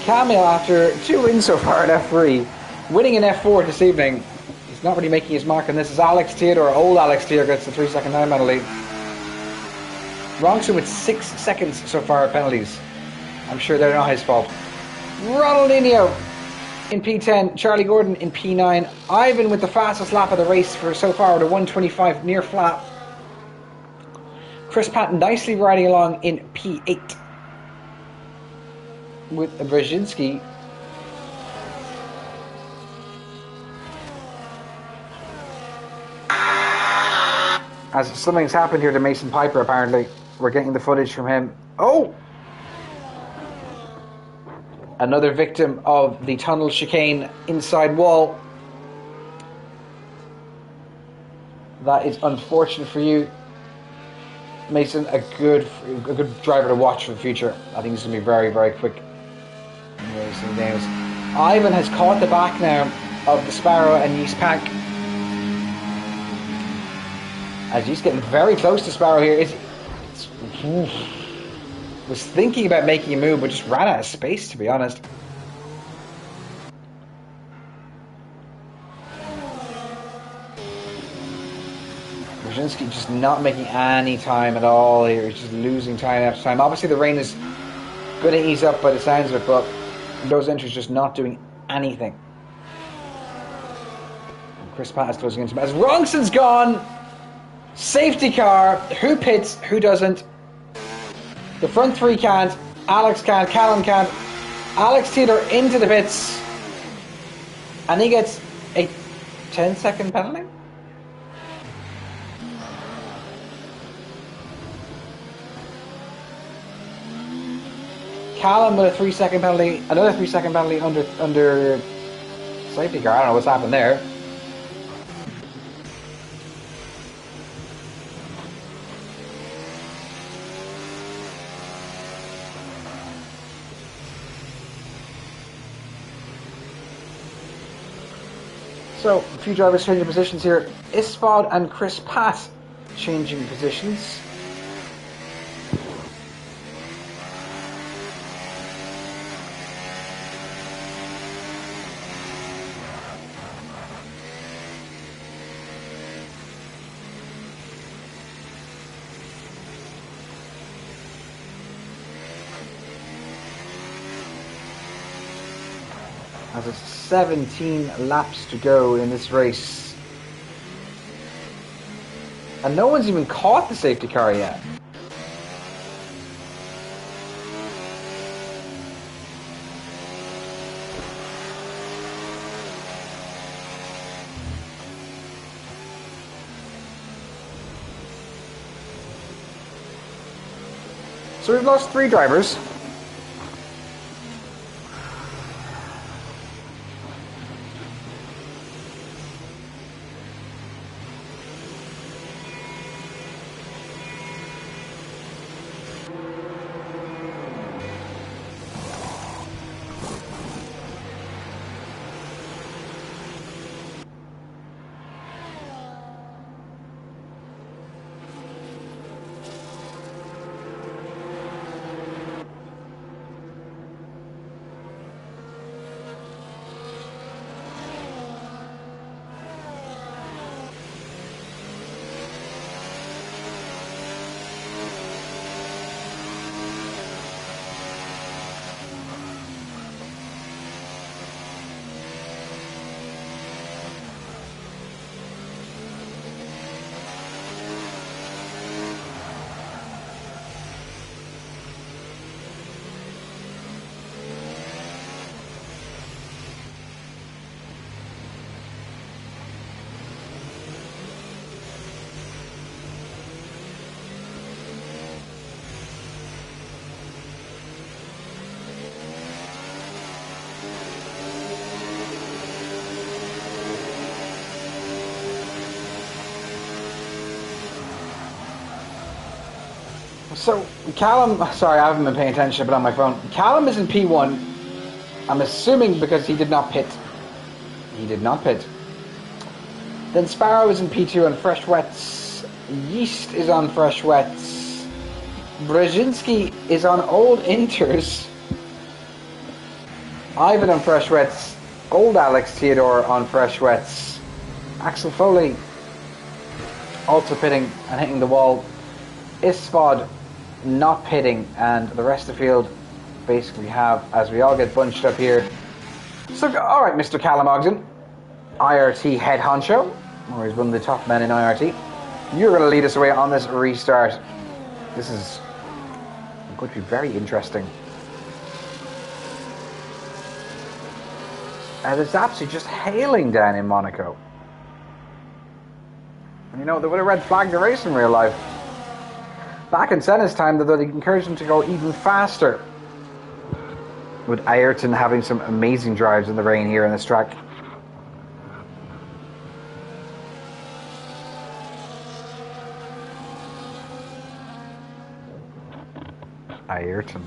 Camille, after 2 wins so far at F3, winning in F4 this evening. He's not really making his mark on this. Is Alex Theodore, old Alex Theodore, gets the 3-second time penalty. Wrongson with 6 seconds so far at penalties. I'm sure they're not his fault. Ronaldinho in P10, Charlie Gordon in P9. Ivan with the fastest lap of the race for so far with a 1:25 near flat. Chris Patton nicely riding along in P8 with Brzezinski. As something's happened here to Mason Piper apparently. We're getting the footage from him. Oh! Another victim of the tunnel chicane inside wall. That is unfortunate for you, Mason. A good driver to watch for the future. I think he's going to be very, very quick. Ivan has caught the back now of the Sparrow and Yeast pack. As Yeast getting very close to Sparrow here. Was thinking about making a move, but just ran out of space, to be honest. Brzezinski just not making any time at all here. He's just losing time after time. Obviously, the rain is going to ease up by the sounds of it, but those entries just not doing anything. And Chris Pat is closing into him. As Rongson's gone, safety car. Who pits? Who doesn't? The front three can't. Alex can't. Callum can't. Alex Theodore into the pits, and he gets a 10-second penalty. Callum with a 3-second penalty, another 3-second penalty under safety car. I don't know what's happened there. So, a few drivers changing positions here. Isfod and Chris Pat changing positions. As there's 17 laps to go in this race. And no one's even caught the safety car yet. So we've lost 3 drivers. So, Callum, sorry, I haven't been paying attention, but on my phone. Callum is in P1. I'm assuming because he did not pit. He did not pit. Then Sparrow is in P2 on fresh wets. Yeast is on fresh wets. Brzezinski is on old inters. Ivan on fresh wets. Old Alex Theodore on fresh wets. Axel Foley also pitting and hitting the wall. Isfod not pitting, and the rest of the field basically have, as we all get bunched up here. So, alright, Mr. Callum Ogden, IRT head honcho, or he's one of the top men in IRT. You're going to lead us away on this restart. This is going to be very interesting. And it's absolutely just hailing down in Monaco. And you know, they would have red flagged the race in real life. Back in Senna's time, though, they encouraged him to go even faster. With Ayrton having some amazing drives in the rain here on this track. Ayrton.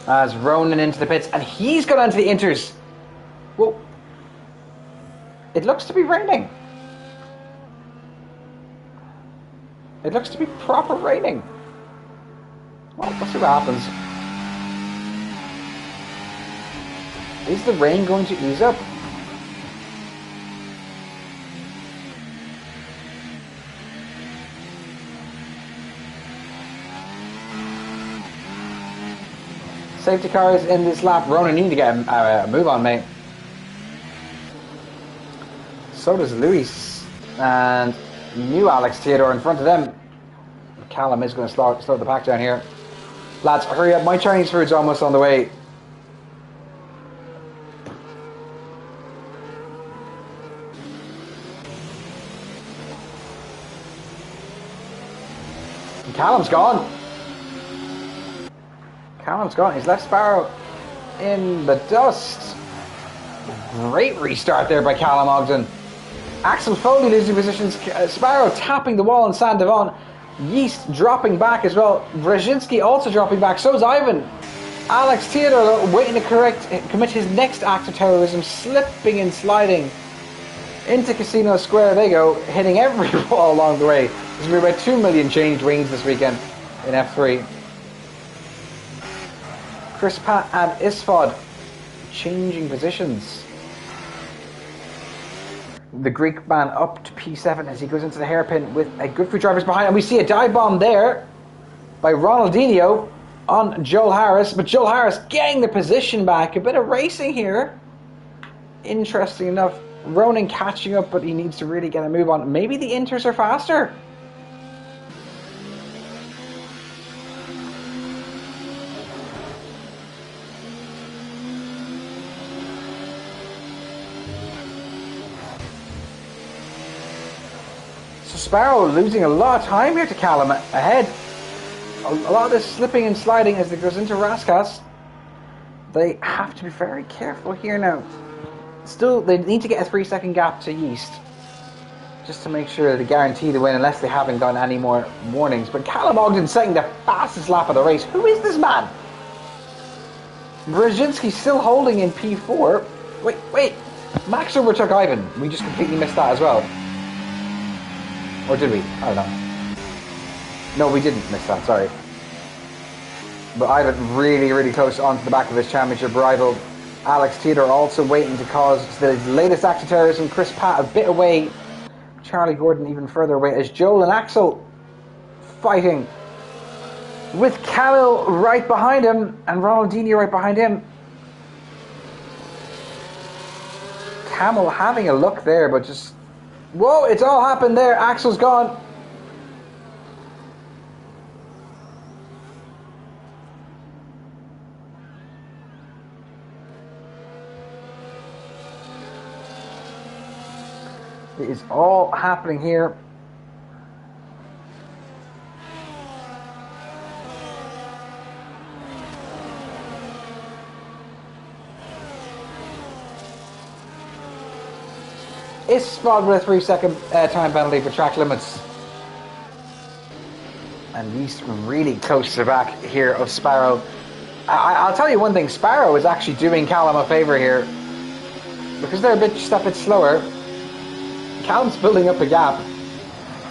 As Ronan into the pits, and he's gone onto the inters. Whoa. It looks to be raining. It looks to be proper raining. Well, let's see what happens. Is the rain going to ease up? Safety cars in this lap. Ronan, you need to get a move on, mate. So does Luis. And new Alex Theodore in front of them. Callum is going to slow the pack down here. Lads, hurry up. My Chinese food's almost on the way. And Callum's gone. Callum's gone. He's left Sparrow in the dust. Great restart there by Callum Ogden. Axel Foley losing positions. Sparrow tapping the wall on San Devon. Yeast dropping back as well. Brzezinski also dropping back. So is Ivan. Alex Theodore waiting to commit his next act of terrorism. Slipping and sliding into Casino Square. They go, hitting every wall along the way. There's going to be about 2 million changed wings this weekend in F3. Chris Pat and Isfod changing positions. The Greek man up to P7 as he goes into the hairpin with a good few drivers behind. And we see a dive bomb there by Ronaldinho on Joel Harris. But Joel Harris getting the position back. A bit of racing here. Interesting enough. Ronan catching up, but he needs to really get a move on. Maybe the inters are faster. Sparrow losing a lot of time here to Callum ahead. A lot of this slipping and sliding as it goes into Raskas. They have to be very careful here now. Still, they need to get a 3-second gap to Yeast just to make sure they guarantee the win unless they haven't gotten any more warnings. But Callum Ogden setting the fastest lap of the race. Who is this man? Brzezinski still holding in P4. Wait. Max overtook Ivan. We just completely missed that as well. Or did we? I don't know. No, we didn't miss that, sorry. But Ivan really, really close onto the back of his championship rival. Alex Theodore also waiting to cause the latest act of terrorism. Chris Pat a bit away. Charlie Gordon even further away as Joel and Axel fighting with Camille right behind him and Ronaldinho right behind him. Camille having a look there, but just... Whoa, it's all happened there. Axel's gone. It is all happening here. Is spotted with a 3-second time penalty for track limits. And Yeast really close to the back here of Sparrow. I'll tell you one thing, Sparrow is actually doing Callum a favour here. Because they're just a bit slower. Callum's building up a gap.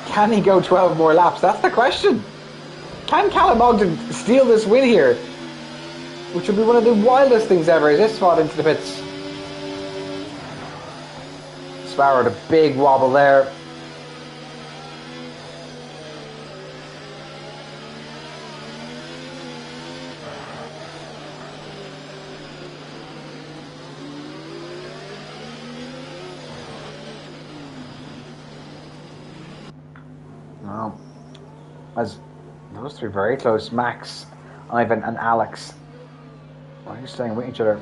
Can he go 12 more laps? That's the question. Can Callum Ogden steal this win here? Which would be one of the wildest things ever. Is this spot into the pits? Sparrow, the big wobble there. No. As those three very close, Max, Ivan and Alex. Why are you staying with each other?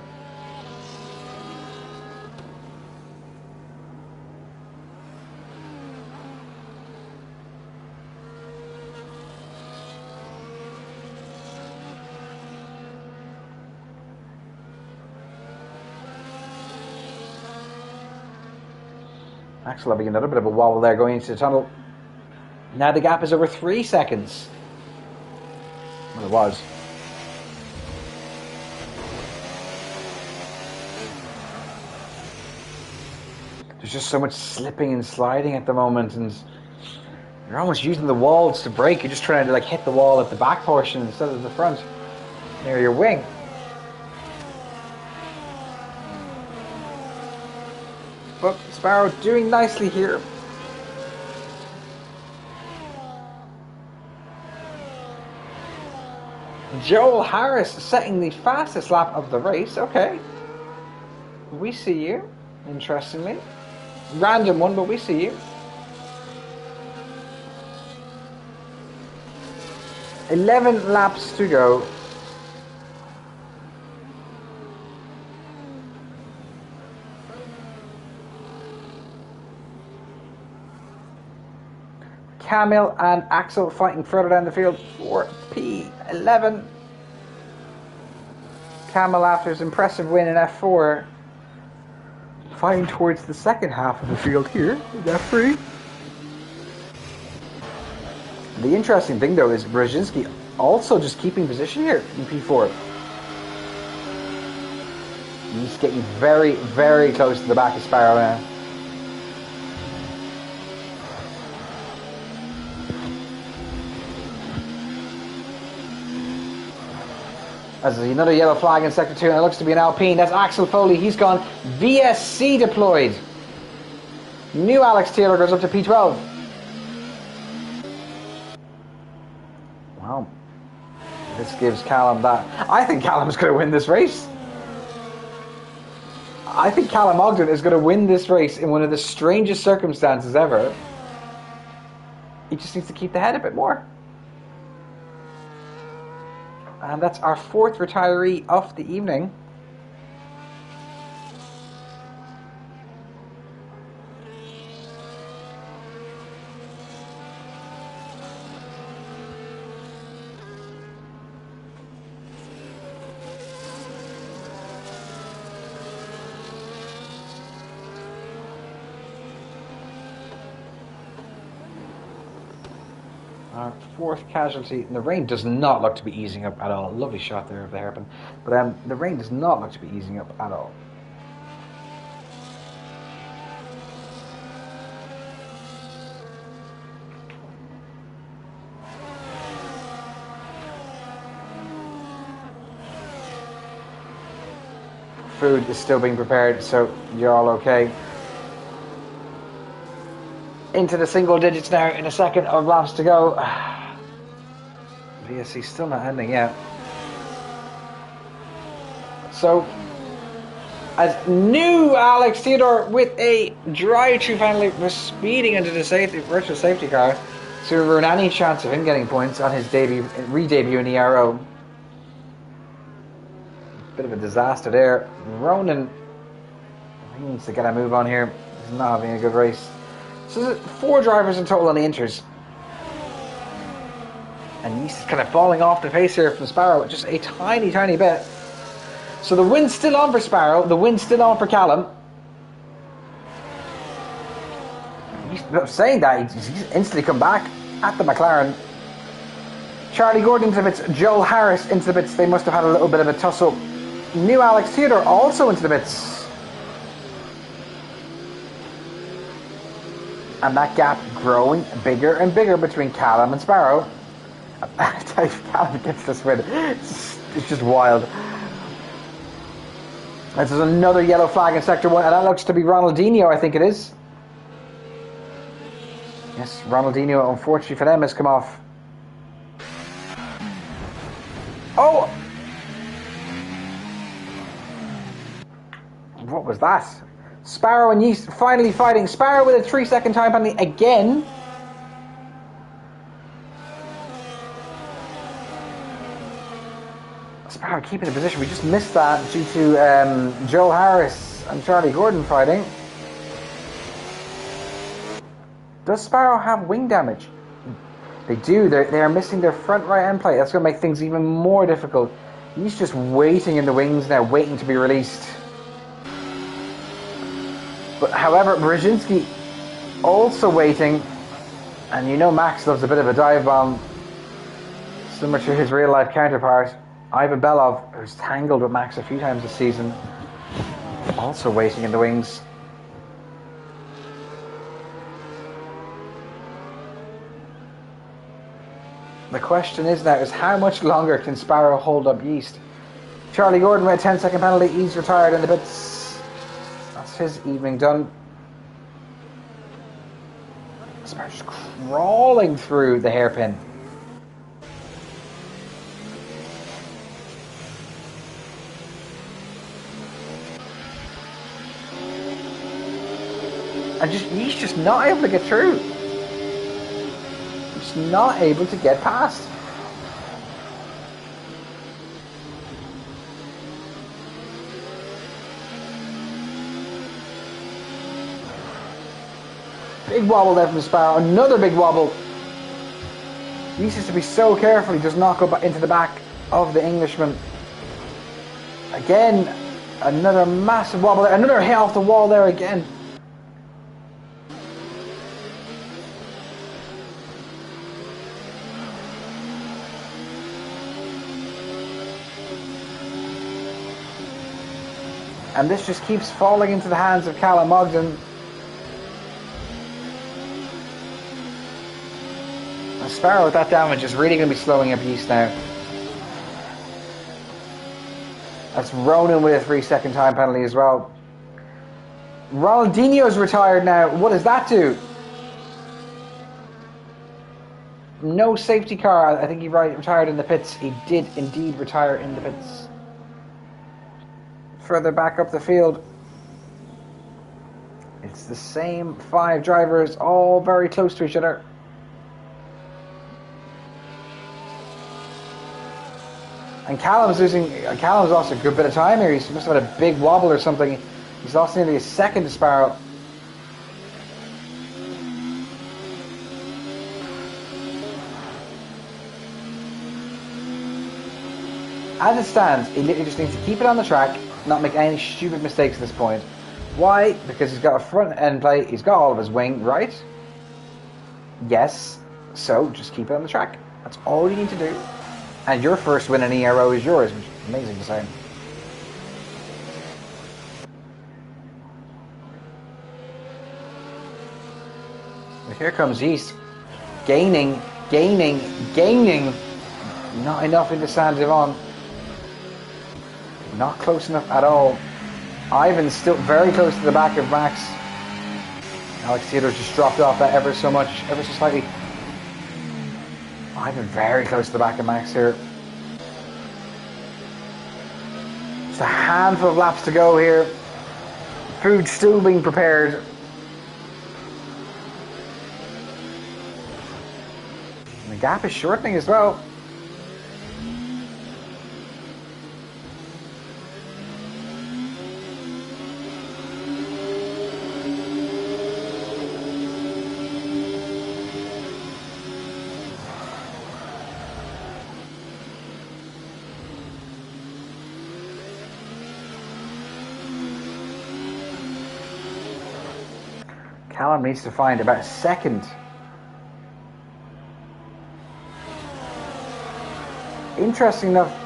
Axel having another bit of a wobble there going into the tunnel. Now the gap is over 3 seconds. Well, it was. There's just so much slipping and sliding at the moment, and you're almost using the walls to brake. You're just trying to like hit the wall at the back portion instead of the front, near your wing. But Sparrow doing nicely here. Joel Harris setting the fastest lap of the race. Okay. We see you, interestingly. Random one, but we see you. 11 laps to go. Camille and Axel fighting further down the field for P11. Camille, after his impressive win in F4, fighting towards the second half of the field here in F3. The interesting thing, though, is Brzezinski also just keeping position here in P4. He's getting very, very close to the back of Sparrow now. As another yellow flag in Sector 2, and it looks to be an Alpine. That's Axel Foley. He's gone VSC deployed. New Alex Taylor goes up to P12. Wow. This gives Callum that. I think Callum's going to win this race. I think Callum Ogden is going to win this race in one of the strangest circumstances ever. He just needs to keep the head a bit more. And that's our fourth retiree of the evening. Our fourth casualty. And the rain does not look to be easing up at all. Lovely shot there of the hairpin. But the rain does not look to be easing up at all. Food is still being prepared, so you're all okay. Into the single digits now in a second of laps to go. VSC still not ending yet. So, as new Alex Theodore with a drive-through finally was speeding into the virtual safety car to ruin any chance of him getting points on his re-debut in the Ero. Bit of a disaster there. Ronan, he needs to get a move on here. He's not having a good race. So there's 4 drivers in total on the inters. And he's kind of falling off the pace here from Sparrow, just a tiny, tiny bit. So the win's still on for Sparrow, the win's still on for Callum. He's saying that, he's instantly come back at the McLaren. Charlie Gordon into the bits, Joel Harris into the bits. They must have had a little bit of a tussle. New Alex Theodore also into the bits. And that gap growing bigger and bigger between Callum and Sparrow. I tell you, Callum gets this win. It's just wild. This is another yellow flag in Sector 1, and that looks to be Ronaldinho, I think it is. Yes, Ronaldinho, unfortunately for them, has come off. Oh! What was that? Sparrow and Yeast finally fighting. Sparrow with a 3-second time penalty again. Sparrow keeping the position. We just missed that due to Joel Harris and Charlie Gordon fighting. Does Sparrow have wing damage? They do. They are missing their front right end plate. That's going to make things even more difficult. He's just waiting in the wings now, waiting to be released. But however, Brzezinski also waiting, and you know Max loves a bit of a dive bomb, similar to his real life counterpart, Ivan Belov, who's tangled with Max a few times this season, also waiting in the wings. The question is now is how much longer can Sparrow hold up Yeast? Charlie Gordon with a 10-second penalty. He's retired in the pits. That's his evening done. Sparrow's crawling through the hairpin. And he's just not able to get through. He's not able to get past. Big wobble there from Sparrow. Another big wobble. He needs to be so careful he does not go into the back of the Englishman. Again, another massive wobble there. Another hit off the wall there again. And this just keeps falling into the hands of Callum Ogden. Sparrow with that damage is really going to be slowing up Yeast now. That's Ronan with a 3-second time penalty as well. Ronaldinho's retired now. What does that do? No safety car. I think he retired in the pits. He did indeed retire in the pits. Further back up the field, it's the same 5 drivers, all very close to each other. And Callum's lost a good bit of time here. He must have had a big wobble or something. He's lost nearly a second to Sparrow. As it stands, he literally just needs to keep it on the track, not make any stupid mistakes at this point. Why? Because he's got a front end plate, he's got all of his wing, right? Yes. So just keep it on the track. That's all you need to do. And your first win in Ero is yours, which is amazing to say. But here comes Yeast. Gaining. Not enough into San Devon. Not close enough at all. Ivan's still very close to the back of Max. Alex Theodore's just dropped off that ever so slightly. Ivan very close to the back of Max here. Just a handful of laps to go here. Food still being prepared. And the gap is shortening as well. Callum needs to find about a second. Interesting enough,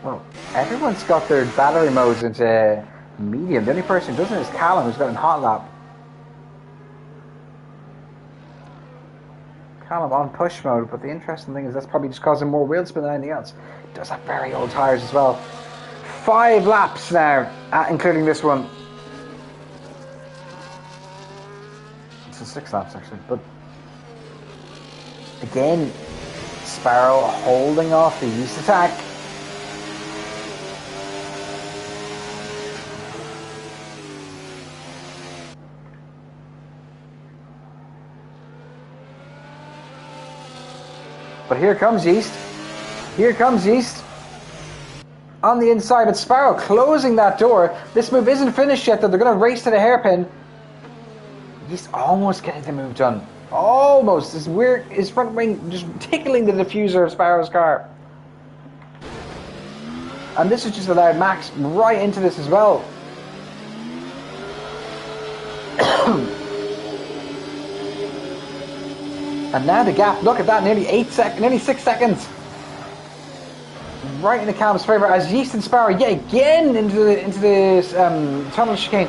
well, everyone's got their battery modes into medium. The only person who doesn't is Callum, who's got in hot lap. Callum on push mode, but the interesting thing is that's probably just causing more wheel spin than anything else. It does have very old tyres as well. 5 laps now, including this one. 6 laps actually, but again, Sparrow holding off the Yeast attack. But here comes Yeast. Here comes Yeast. On the inside, but Sparrow closing that door. This move isn't finished yet though. They're going to race to the hairpin. He's almost getting the move done. Almost. His front wing just tickling the diffuser of Sparrow's car. And this has just allowed Max right into this as well. And now the gap, look at that, nearly 6 seconds. Right in the Callum's favour as Yeast and Sparrow yet again into this tunnel chicane.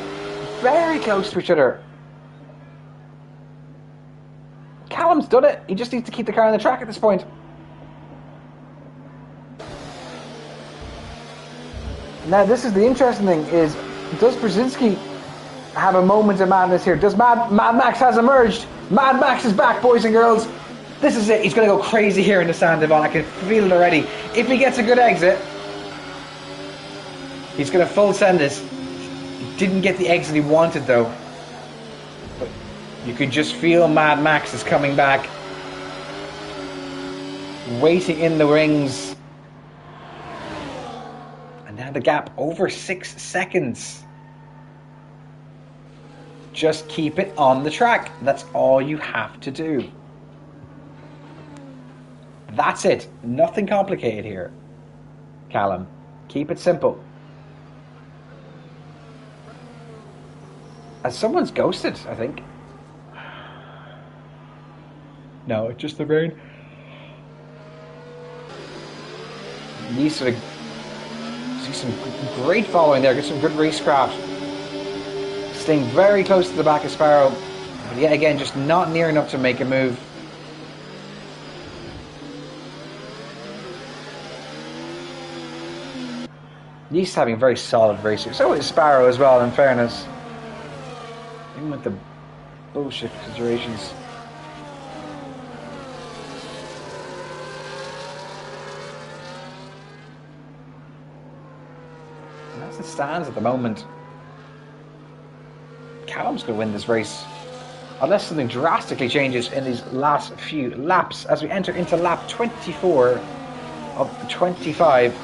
Very close to each other. Callum's done it. He just needs to keep the car on the track at this point. Now, this is the interesting thing: is does Brzezinski have a moment of madness here? Does Mad Max has emerged? Mad Max is back, boys and girls. This is it. He's going to go crazy here in the San Devon. I can feel it already. If he gets a good exit, he's going to full send this. He didn't get the exit he wanted, though. But you could just feel Mad Max is coming back, waiting in the rings. And now the gap over 6 seconds. Just keep it on the track. That's all you have to do. That's it. Nothing complicated here, Callum. Keep it simple. As someone's ghosted, I think. No, it's just the rain. These sort of see some great following there. Get some good racecraft. Staying very close to the back of Sparrow, but yet again, just not near enough to make a move. Yeast having a very solid race here. So is Sparrow as well, in fairness. Even with the bullshit considerations. And as it stands at the moment, Callum's going to win this race. Unless something drastically changes in these last few laps. As we enter into lap 24 of 25.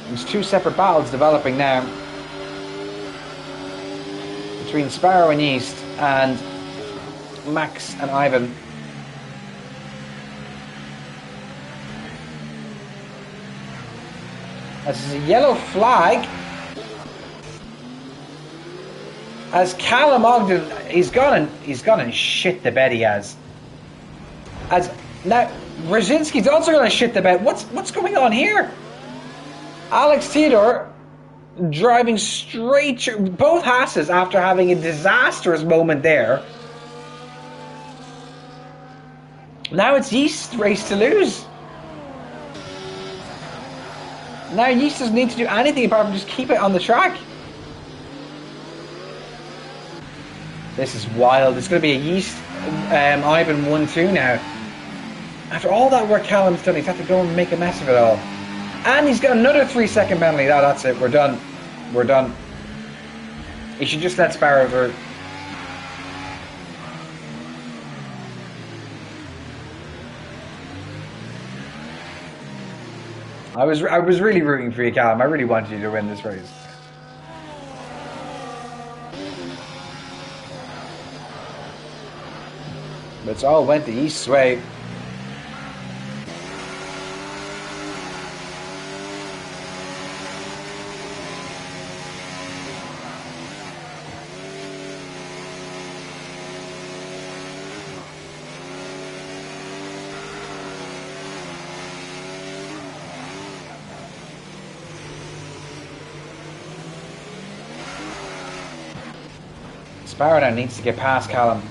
There's two separate battles developing now between Sparrow and Yeast and Max and Ivan. This is a yellow flag as Callum Ogden, he's gone and shit the bed he has. As now Brzezinski's also going to shit the bed. What's going on here? Alex Theodore driving straight through both Hasses after having a disastrous moment there. Now it's Yeast's race to lose. Now Yeast doesn't need to do anything apart from just keep it on the track. This is wild. It's going to be a Yeast Ivan 1-2 now. After all that work Callum's done, he's had to go and make a mess of it all. And he's got another 3-second penalty. Oh, that's it. We're done. We're done. He should just let Sparrow through. I was really rooting for you, Callum. I really wanted you to win this race. But it's all went the East's way. Sparrow now needs to get past Callum.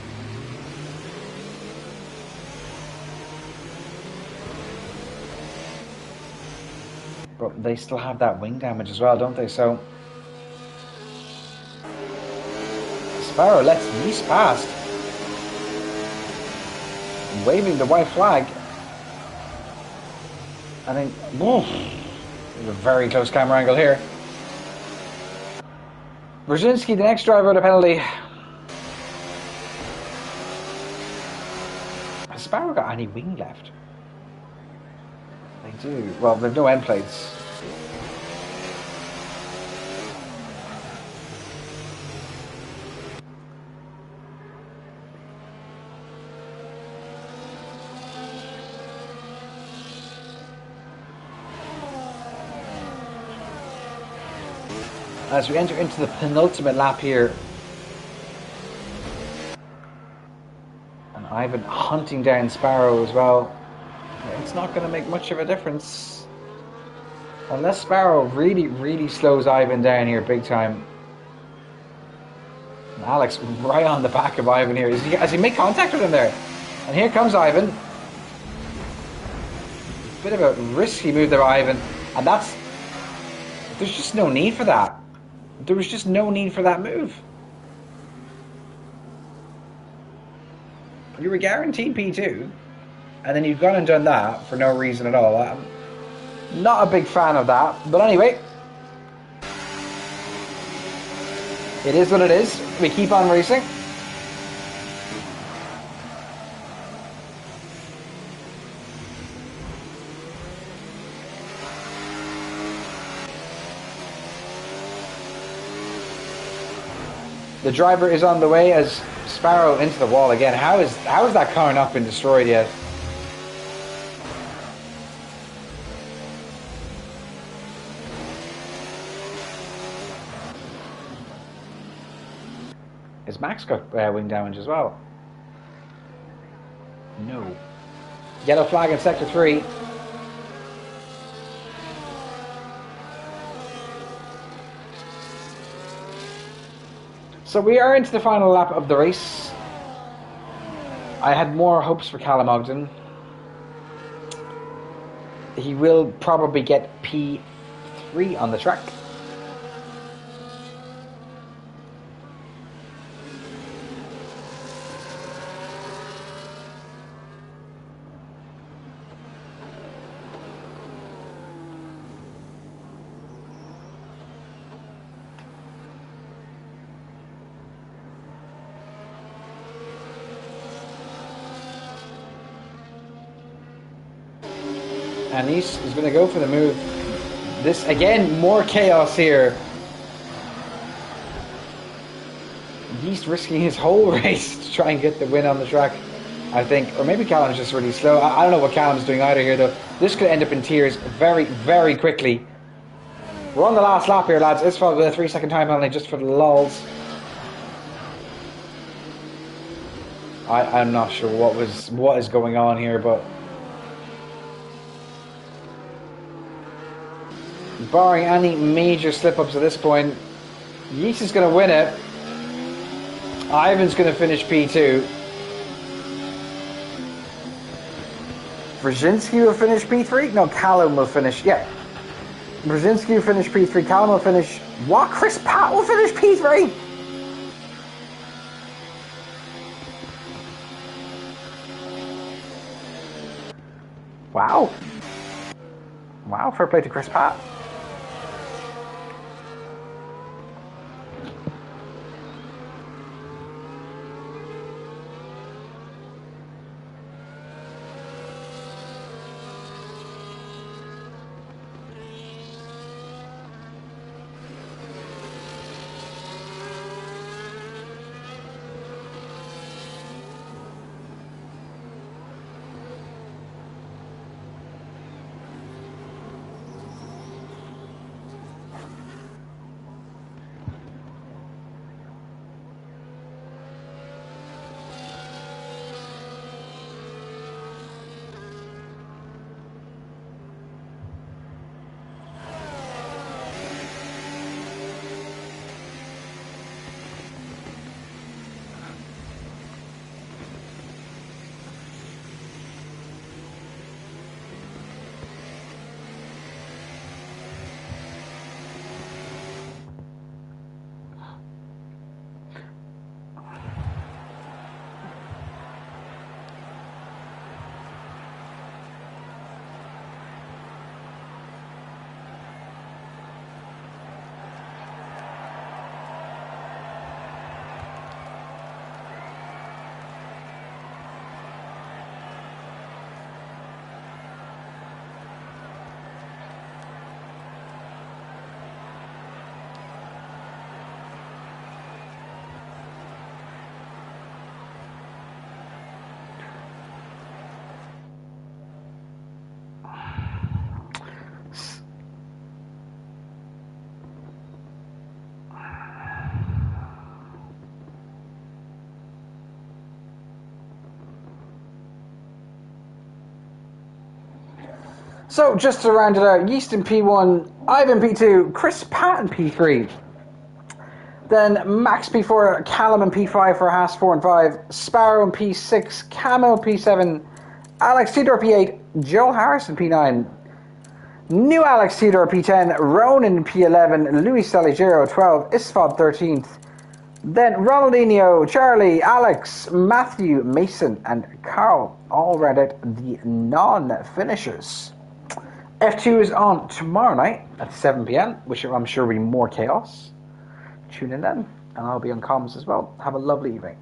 But they still have that wing damage as well, don't they? So Sparrow lets Yeast past, waving the white flag. I think, there's a very close camera angle here. Brzezinski, the next driver of the penalty. Has Sparrow got any wing left? They do. Well, they've no end plates. As we enter into the penultimate lap here. And Ivan hunting down Sparrow as well. It's not going to make much of a difference. Unless Sparrow really, really slows Ivan down here big time. And Alex right on the back of Ivan here. Has he made contact with him there? And here comes Ivan. bit of a risky move there, Ivan, and there's just no need for that. There was just no need for that move. You were guaranteed P2, and then you've gone and done that for no reason at all. I'm not a big fan of that, but anyway, it is what it is. We keep on racing. The driver is on the way as Sparrow into the wall again. How is that car not been destroyed yet? Is Max got wing damage as well? No. Yellow flag in sector 3. So we are into the final lap of the race. I had more hopes for Callum Ogden. He will probably get P3 on the track. And Nice is going to go for the move. This, again, more chaos here. He's risking his whole race to try and get the win on the track, I think. Or maybe Callum's just really slow. I don't know what Callum's doing either here, though. This could end up in tears very, very quickly. We're on the last lap here, lads. Isfeld with a 3-second time penalty just for the lulz. I'm not sure what is going on here, but barring any major slip-ups at this point, Yeats is going to win it. Ivan's going to finish P2. Brzezinski will finish P3? No, Callum will finish. Yeah. Brzezinski will finish P3. Callum will finish... What? Chris Pratt will finish P3? Wow. Wow, fair play to Chris Pratt. So, just to round it out, Yeast in P1, Ivan P2, Chris Pratt in P3. Then Max P4, Callum in P5 for Haas 4 and 5, Sparrow in P6, Camo P7, Alex Tudor P8, Joe Harrison P9, New Alex Tudor P10, Ronan P11, Luis Saligero 12, Isfod 13th, then Ronaldinho, Charlie, Alex, Matthew, Mason, and Carl all read out the non-finishers. F2 is on tomorrow night at 7 p.m, which I'm sure will be more chaos. Tune in then, and I'll be on comms as well. Have a lovely evening.